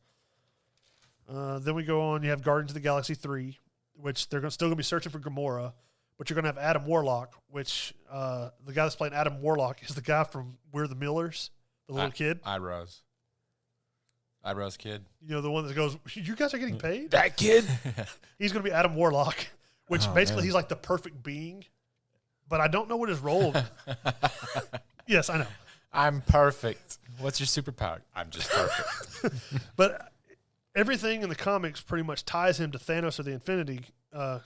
Then we go on. You have Guardians of the Galaxy 3, which they're still going to be searching for Gamora, but you're going to have Adam Warlock, which the guy that's playing Adam Warlock is the guy from We're the Millers, the little kid. Eyebrows kid. The one that goes, "You guys are getting paid?" That kid. He's going to be Adam Warlock, which basically he's like the perfect being, but I don't know what his role. Yes, I know. I'm perfect. What's your superpower? I'm just perfect. But everything in the comics pretty much ties him to Thanos or the Infinity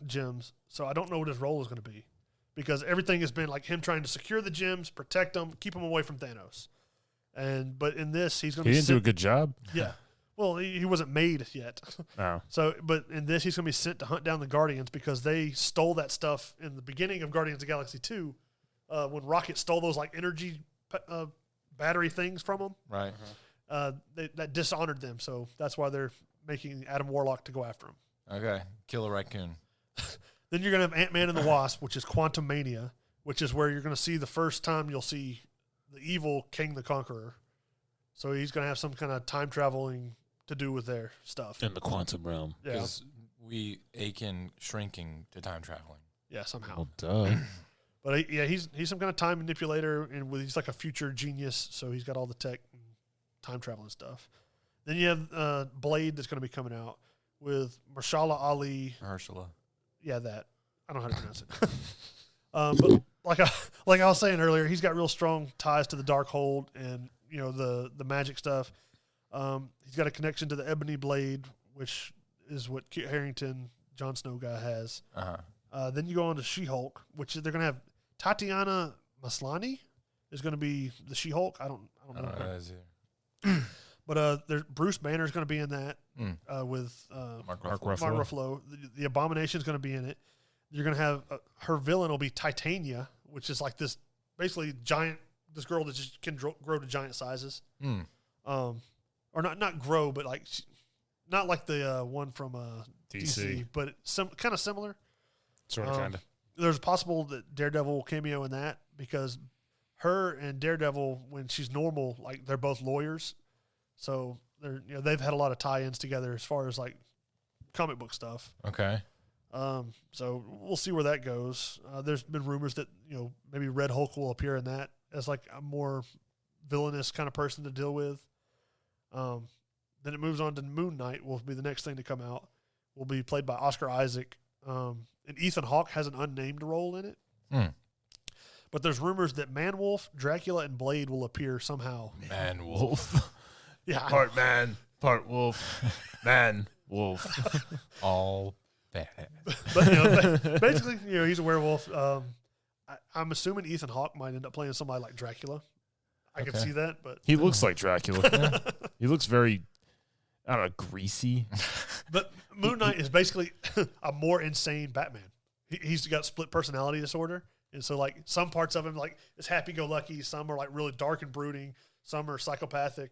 Gems, so I don't know what his role is going to be, because everything has been like him trying to secure the gems, protect them, keep them away from Thanos. But in this, he's going to. He didn't do a good job. Yeah. Well, he wasn't made yet. Oh. So, but in this, he's going to be sent to hunt down the Guardians, because they stole that stuff in the beginning of Guardians of the Galaxy 2, when Rocket stole those like energy battery things from them. Right. That dishonored them, so that's why they're making Adam Warlock to go after him. Okay. Kill a raccoon. Then you're going to have Ant-Man and the Wasp, which is Quantum Mania, which is where you're going to see the first time you'll see the evil King the Conqueror. So he's going to have some kind of time traveling to do with their stuff. In the quantum realm. Yeah. Because we ache shrinking to time traveling. Yeah, somehow. Well, duh. But he's some kind of time manipulator, and he's like a future genius, so he's got all the tech and time traveling stuff. Then you have Blade that's going to be coming out with Mahershala Ali. Mahershala. Yeah, that. I don't know how to pronounce it. But like I was saying earlier, he's got real strong ties to the Darkhold and the magic stuff. He's got a connection to the Ebony Blade, which is what Kit Harington, Jon Snow guy has. Then you go on to She-Hulk, which they're going to have Tatiana Maslany is going to be the She-Hulk. I don't know that her. But there's Bruce Banner is going to be in that with Mark Ruffalo. The Abomination is going to be in it. You're going to have her villain will be Titania, which is like this basically giant. This girl that just can grow to giant sizes. Or not grow, but like not like the one from DC, but kind of similar. Sort of, kind of. There's possible that Daredevil will cameo in that, because her and Daredevil, when she's normal, like they're both lawyers, so they've had a lot of tie-ins together as far as like comic book stuff. Okay. So we'll see where that goes. There's been rumors that maybe Red Hulk will appear in that as like a more villainous kind of person to deal with. Then it moves on to Moon Knight. Will be the next thing to come out. Will be played by Oscar Isaac. And Ethan Hawke has an unnamed role in it. But there's rumors that Man-Wolf, Dracula, and Blade will appear somehow. Man-Wolf. Yeah. Part man, part wolf. Man-Wolf. All bad. But basically, he's a werewolf. I'm assuming Ethan Hawke might end up playing somebody like Dracula. I can see that, but he looks like Dracula. He looks very, I don't know, greasy. But Moon Knight is basically a more insane Batman. He's got split personality disorder, and so like some parts of him like is happy-go-lucky, some are like really dark and brooding, some are psychopathic.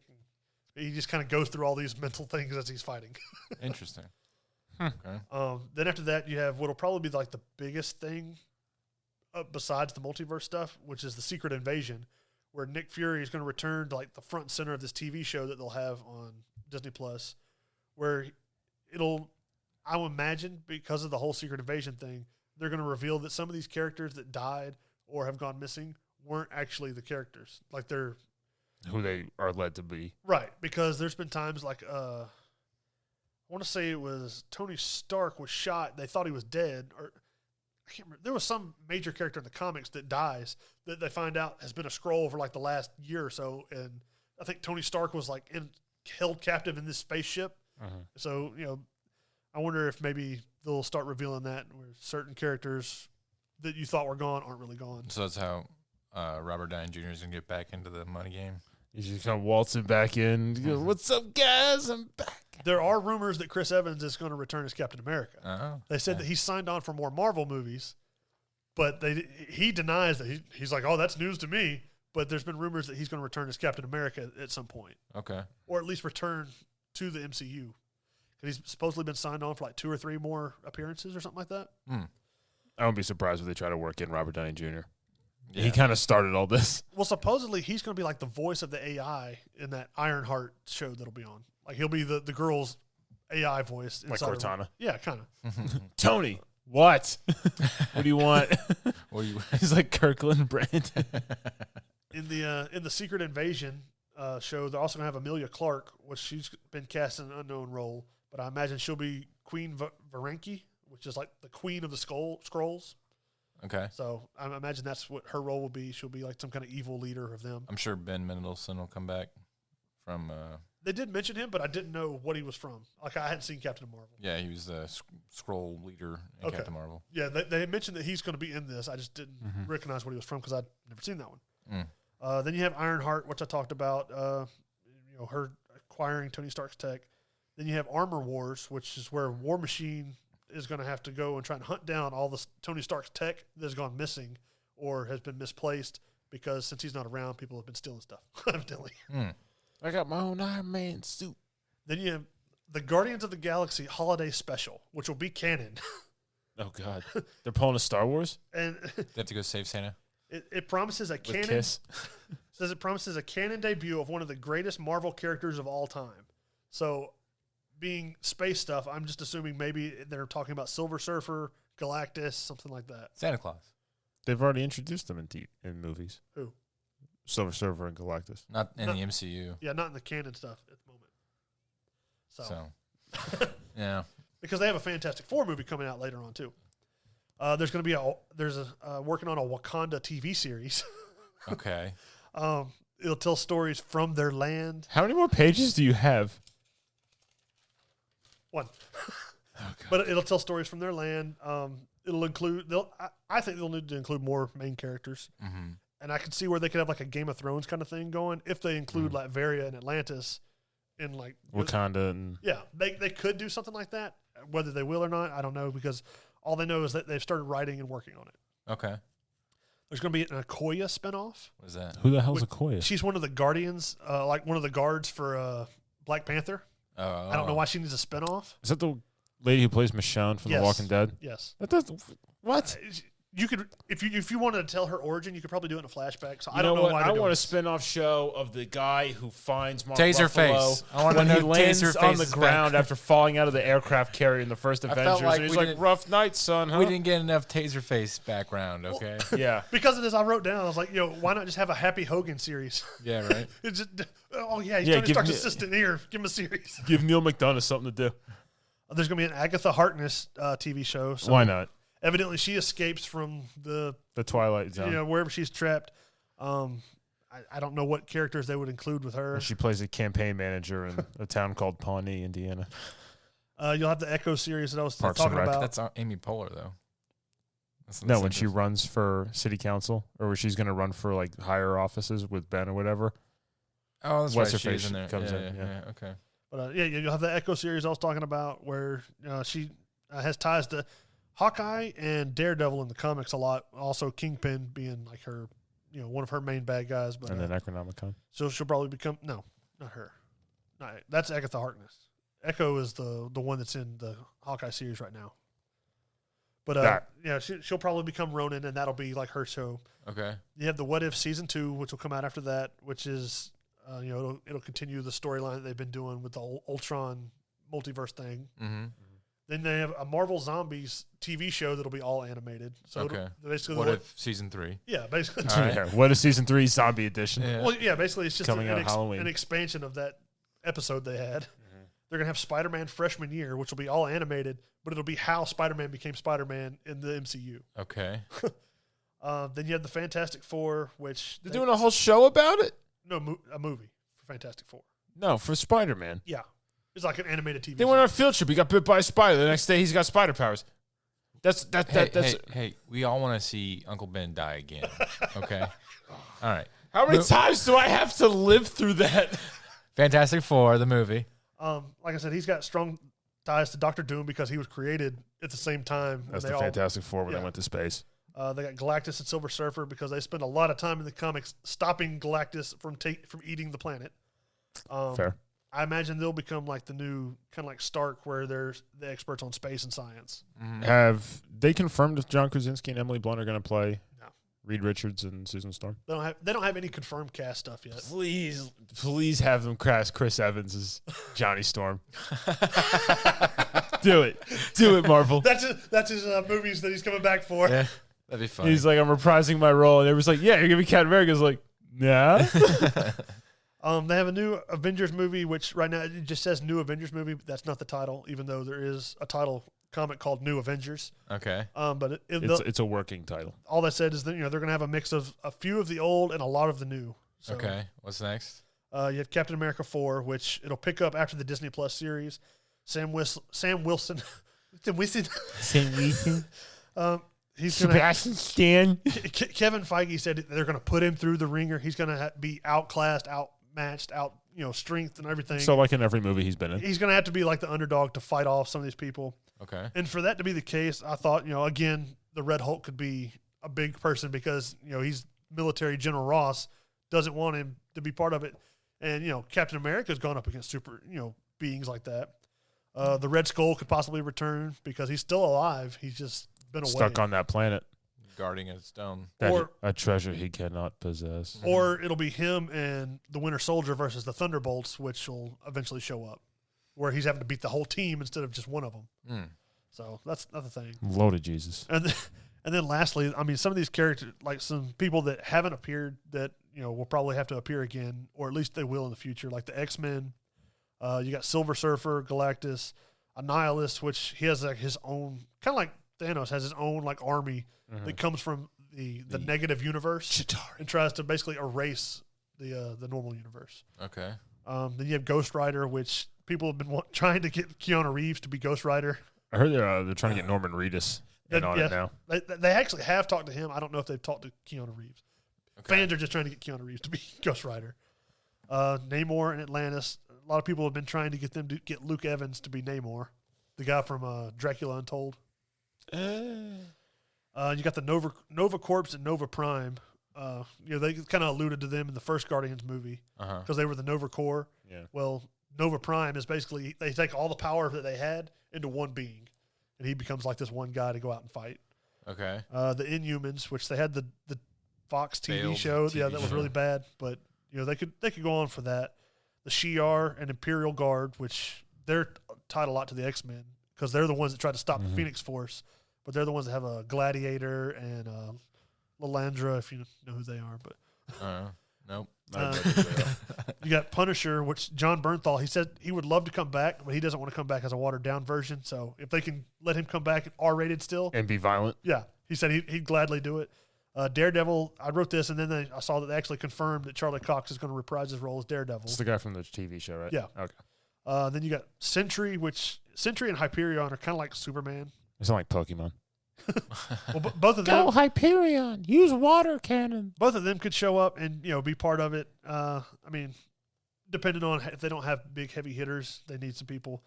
He just kind of goes through all these mental things as he's fighting. Interesting. Okay. Then after that, you have what'll probably be like the biggest thing besides the multiverse stuff, which is the Secret Invasion, where Nick Fury is going to return to like the front and center of this TV show that they'll have on Disney Plus, where I will imagine because of the whole Secret Invasion thing, they're going to reveal that some of these characters that died or have gone missing weren't actually the characters. Like they're who they are led to be. Right. Because there's been times like, I want to say it was Tony Stark was shot. They thought he was dead, or I can't remember. There was some major character in the comics that dies that they find out has been a Skrull for like the last year or so. And I think Tony Stark was like held captive in this spaceship. So, I wonder if maybe they'll start revealing that where certain characters that you thought were gone aren't really gone. So that's how Robert Downey Jr. is going to get back into the money game. He's just kind of waltzing back in. He goes, "What's up, guys? I'm back." There are rumors that Chris Evans is going to return as Captain America. Oh, They said that he signed on for more Marvel movies, but he denies that. He's like, "Oh, that's news to me." But there's been rumors that he's going to return as Captain America at some point. Okay. Or at least return to the MCU. Because he's supposedly been signed on for like 2 or 3 more appearances or something like that. I won't be surprised if they try to work in Robert Downey Jr. Yeah. He kind of started all this. Well, supposedly he's going to be like the voice of the AI in that Ironheart show that'll be on. Like he'll be the girl's AI voice. Like Cortana. Yeah, kind of. Tony, what? What do you want? What do you? He's like Kirkland Brand. In the Secret Invasion show, they're also going to have Emilia Clarke, which she's been cast in an unknown role. But I imagine she'll be Queen Varenki, which is like the queen of the Skrulls. Okay. So I imagine that's what her role will be. She'll be like some kind of evil leader of them. I'm sure Ben Mendelsohn will come back from. They did mention him, but I didn't know what he was from. Like I hadn't seen Captain Marvel. Yeah, he was the Skrull leader in Captain Marvel. Yeah, they mentioned that he's going to be in this. I just didn't recognize what he was from because I'd never seen that one. Then you have Ironheart, which I talked about. Her acquiring Tony Stark's tech. Then you have Armor Wars, which is where War Machine is going to have to go and try and hunt down all the Tony Stark's tech that has gone missing or has been misplaced because since he's not around, people have been stealing stuff, evidently. I got my own Iron Man suit. Then you have the Guardians of the Galaxy Holiday Special, which will be canon. Oh, God. They're pulling a Star Wars? And They have to go save Santa. it promises a canon. Kiss? Says it promises a canon debut of one of the greatest Marvel characters of all time. So being space stuff, I'm just assuming maybe they're talking about Silver Surfer, Galactus, something like that. Santa Claus. They've already introduced them in movies. Who? Silver Surfer and Galactus. Not in the MCU. Yeah, not in the canon stuff at the moment. So yeah. Because they have a Fantastic Four movie coming out later on too. There's going to be working on a Wakanda TV series. Okay. It'll tell stories from their land. How many more pages do you have? 1. Oh, But it'll tell stories from their land. It'll include. I think they'll need to include more main characters. And I can see where they could have like a Game of Thrones kind of thing going if they include Latveria and Atlantis in like Wakanda and yeah, they could do something like that. Whether they will or not, I don't know because all they know is that they've started writing and working on it. Okay. There's going to be an Okoye spinoff. What is that? who the hell's Okoye? She's one of the Guardians, like one of the guards for Black Panther. Oh. I don't know why she needs a spinoff. Is that the lady who plays Michonne from Yes. The Walking Dead? Yes. That does what? You could if you wanted to tell her origin, you could probably do it in a flashback. So I You don't know what? why I they're doing want a this. spin-off show of the guy who finds Mark Taser Ruffalo face. I want to when know he lands Taser on the Face's ground back. after falling out of the aircraft carrier in the first felt Avengers. like And he's we like, didn't- "Rough night, son." Huh? We didn't get enough Taser face background. Okay. Yeah. Because of this, I wrote down. I was like, why not just have a Happy Hogan series? Yeah. Right. It's just, oh yeah, he's Yeah, Tony give Stark's me- assistant here. Give him a series. Give Neil McDonough something to do. There's going to be an Agatha Harkness TV show. So Why not? evidently she escapes from the Twilight Zone. wherever she's trapped. I don't know what characters they would include with her. And she plays a campaign manager in a town called Pawnee, Indiana. You'll have the Echo series that I was Parks talking and Rec. about. That's Amy Poehler, though. No, when she runs for city council, or where she's going to run for like higher offices with Ben or whatever. Oh, that's What's right. her face She's in there. comes yeah, in, yeah. Okay. But you'll have the Echo series I was talking about, where she has ties to Hawkeye and Daredevil in the comics a lot. Also, Kingpin being like her, one of her main bad guys. But And then Necronomicon. so she'll probably become not her. No, that's Agatha Harkness. Echo is the one that's in the Hawkeye series right now. But she'll probably become Ronin, and that'll be like her show. Okay. You have the What If season 2, which will come out after that, which is it'll continue the storyline that they've been doing with the Ultron multiverse thing. Mm-hmm. Then they have a Marvel Zombies TV show that'll be all animated. So basically, What If season 3? Yeah, basically. Right. Yeah. What is season 3 zombie edition? Yeah. Well, yeah, basically it's just Coming out Halloween. an expansion of that episode they had. They're gonna have Spider-Man freshman year, which will be all animated, but it'll be how Spider-Man became Spider-Man in the MCU. Okay. Then you have the Fantastic Four, which They're doing a whole show about it? a movie for Fantastic Four. No, for Spider-Man. Yeah, it's like an animated TV. They went on a field trip. He got bit by a spider. The next day, he's got spider powers. That's Hey, we all want to see Uncle Ben die again. Okay. All right. How many times do I have to live through that? Fantastic Four, the movie. Like I said, he's got strong ties to Doctor Doom because he was created at the same time. That's the Fantastic Four when they went to space. They got Galactus and Silver Surfer because they spend a lot of time in the comics stopping Galactus from eating the planet. Fair. I imagine they'll become like the new kind of like Stark, where they're the experts on space and science. Mm-hmm. Have they confirmed if John Krasinski and Emily Blunt are going to play Reed Richards and Susan Storm? They don't have any confirmed cast stuff yet. Please have them cast Chris Evans as Johnny Storm. Do it, Marvel. That's his movies that he's coming back for. Yeah, that'd be fun. He's like, I'm reprising my role, and everyone's like, yeah, you're gonna be Captain America's like, yeah. They have a new Avengers movie, which right now it just says New Avengers movie, but that's not the title, even though there is a title comic called New Avengers. Okay. But it's a working title. All that said is that they're gonna have a mix of a few of the old and a lot of the new. So, okay. What's next? You have Captain America 4, which it'll pick up after the Disney Plus series. Sam Wilson. He's Sebastian Stan. Kevin Feige said they're going to put him through the ringer. He's going to be outclassed, outmatched, strength and everything. So like in every movie he's been in. He's going to have to be like the underdog to fight off some of these people. Okay. And for that to be the case, I thought, again, the Red Hulk could be a big person because, he's military General Ross, doesn't want him to be part of it. And, Captain America's gone up against super, beings like that. The Red Skull could possibly return because he's still alive. He's just been away. Stuck on that planet. Guarding a stone. A treasure he cannot possess. Or it'll be him and the Winter Soldier versus the Thunderbolts, which will eventually show up, where he's having to beat the whole team instead of just one of them. So that's another thing. Loaded Jesus. And then lastly, some of these characters, like some people that haven't appeared that, will probably have to appear again, or at least they will in the future, like the X-Men. You got Silver Surfer, Galactus, Annihilus, which he has like his own, kind of like Thanos has his own like army that comes from the negative universe Chitauri. and tries to basically erase the normal universe. Okay. Then you have Ghost Rider, which people have been trying to get Keanu Reeves to be Ghost Rider. I heard they're trying to get Norman Reedus in on it now. They actually have talked to him. I don't know if they've talked to Keanu Reeves. Okay. Fans are just trying to get Keanu Reeves to be Ghost Rider. Namor and Atlantis. A lot of people have been trying to get them to get Luke Evans to be Namor, the guy from Dracula Untold. You got the Nova Corps and Nova Prime. They kind of alluded to them in the first Guardians movie because they were the Nova Corps. Yeah. Well, Nova Prime is basically they take all the power that they had into one being, and he becomes like this one guy to go out and fight. Okay. The Inhumans, which they had the Fox TV Failed show, TV that was show. really bad, but they could go on for that. The Shi'ar and Imperial Guard, which they're tied a lot to the X-Men because they're the ones that tried to stop the Phoenix Force, but they're the ones that have a Gladiator and Lilandra, if you know who they are. But Nope. You got Punisher, which John Bernthal, he said he would love to come back, but he doesn't want to come back as a watered-down version. So if they can let him come back R-rated still. And be violent. Yeah. He said he'd gladly do it. Daredevil, I wrote this, and then I saw that they actually confirmed that Charlie Cox is going to reprise his role as Daredevil. It's the guy from the TV show, right? Yeah. Okay. Then you got Sentry, which Sentry and Hyperion are kind of like Superman. They sound like Pokemon. Well, both of them. Go Hyperion! Use water cannon. Both of them could show up and be part of it. I mean, depending on if they don't have big heavy hitters, they need some people.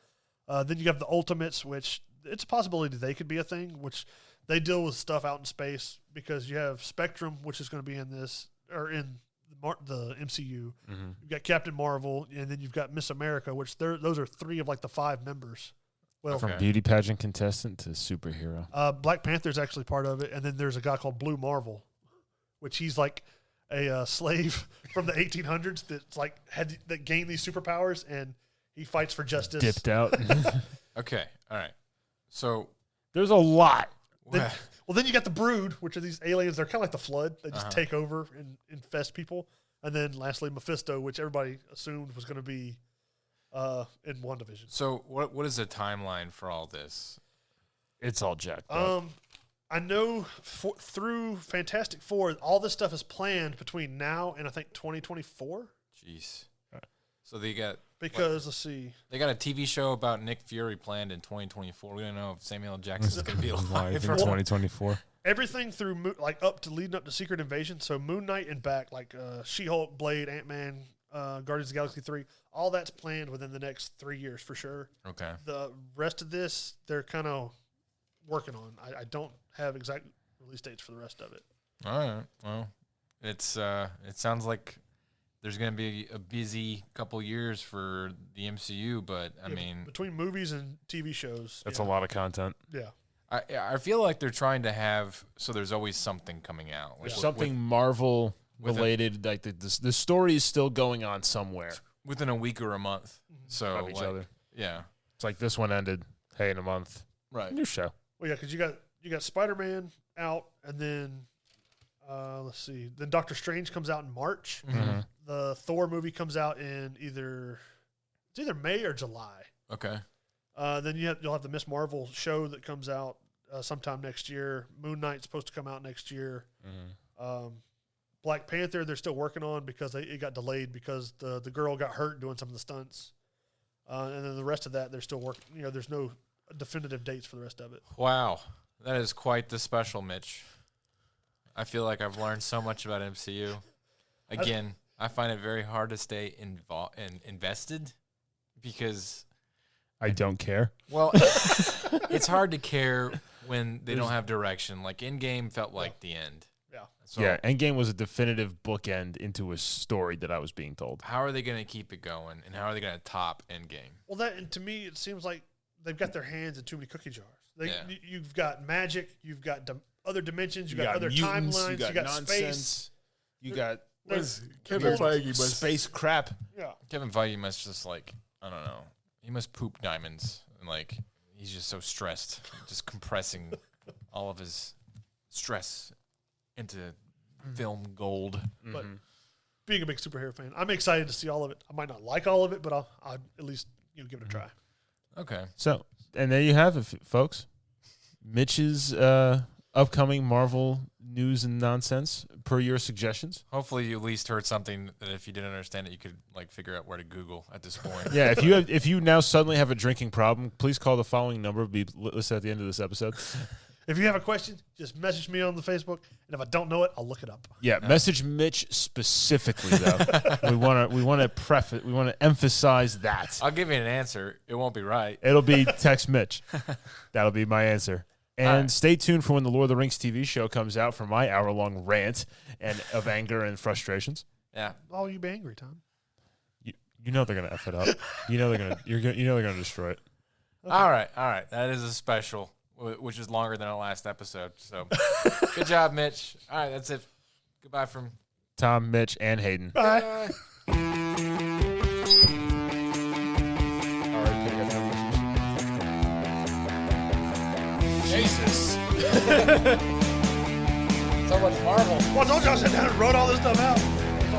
Then you have the Ultimates, which it's a possibility they could be a thing, which they deal with stuff out in space because you have Spectrum, which is going to be in this or in the MCU. Mm-hmm. You've got Captain Marvel, and then you've got Miss America, which those are 3 of like the 5 members. Well, From beauty pageant contestant to superhero. Black Panther's actually part of it, and then there's a guy called Blue Marvel, which he's like a slave from the 1800s that's like that gained these superpowers, and he fights for justice. Dipped out. Okay, all right. So there's a lot. Then you got the Brood, which are these aliens. They're kind of like the Flood. They just take over and infest people. And then lastly, Mephisto, which everybody assumed was going to be in WandaVision. So what is the timeline for all this? It's all jacked up. I know through Fantastic Four, all this stuff is planned between now and I think 2024. Jeez. So they got let's see, they got a TV show about Nick Fury planned in 2024. We don't know if Samuel L. Jackson's going to be alive in 2024. Everything through leading up to Secret Invasion. So Moon Knight and back, like She-Hulk, Blade, Ant-Man, Guardians of the Galaxy 3. All that's planned within the next 3 years for sure. Okay. The rest of this, they're kind of working on. I don't have exact release dates for the rest of it. All right. Well, it sounds like there's going to be a busy couple years for the MCU, but I mean, between movies and TV shows, that's a lot of content. Yeah. I feel like they're trying to have so there's always something coming out. There's something Marvel related, like the story is still going on somewhere within a week or a month. So of each other. Yeah, it's like this one ended. Hey, in a month, right? New show. Well, yeah, because you got Spider-Man out, and then let's see, then Doctor Strange comes out in March. Mm-hmm. The Thor movie comes out in either May or July. Okay. Then you'll have the Miss Marvel show that comes out sometime next year. Moon Knight's supposed to come out next year. Mm-hmm. Black Panther they're still working on because it got delayed because the girl got hurt doing some of the stunts. And then the rest of that they're still working. There's no definitive dates for the rest of it. Wow, that is quite the special, Mitch. I feel like I've learned so much about MCU. Again, I find it very hard to stay involved and invested because I don't care. Well, it's hard to care when they don't have direction. Like Endgame felt like the end. Yeah. So yeah, Endgame was a definitive bookend into a story that I was being told. How are they going to keep it going, and how are they going to top Endgame? Well, and to me, it seems like they've got their hands in too many cookie jars. You've got magic, you've got other dimensions, you got other mutants, timelines, you got nonsense, space. You got Kevin Feige must space crap. Yeah, Kevin Feige must just I don't know. He must poop diamonds, and he's just so stressed, just compressing all of his stress into film gold. But being a big superhero fan, I'm excited to see all of it. I might not like all of it, but I'll at least give it a try. Okay. So, and there you have it, folks. Mitch's upcoming Marvel news and nonsense per your suggestions. Hopefully, you at least heard something that if you didn't understand it, you could figure out where to Google at this point. Yeah, if you now suddenly have a drinking problem, please call the following number. Be listed at the end of this episode. If you have a question, just message me on the Facebook, and if I don't know it, I'll look it up. Yeah, message Mitch specifically though. we want to emphasize that. I'll give you an answer. It won't be right. It'll be text Mitch. That'll be my answer. And stay tuned for when the Lord of the Rings TV show comes out for my hour-long rant of anger and frustrations. Yeah. Oh, you be angry, Tom. You know they're gonna F it up. You know they're gonna destroy it. Okay. All right. That is a special, which is longer than our last episode. So, good job, Mitch. All right, that's it. Goodbye from Tom, Mitch, and Hayden. Bye. Jesus. So much Marvel. Well, don't y'all sit down and wrote all this stuff out.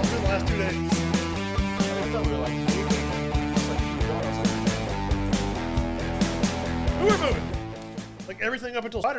it's been the last 2 days. I thought we were like, We're moving. Like everything up until Spider.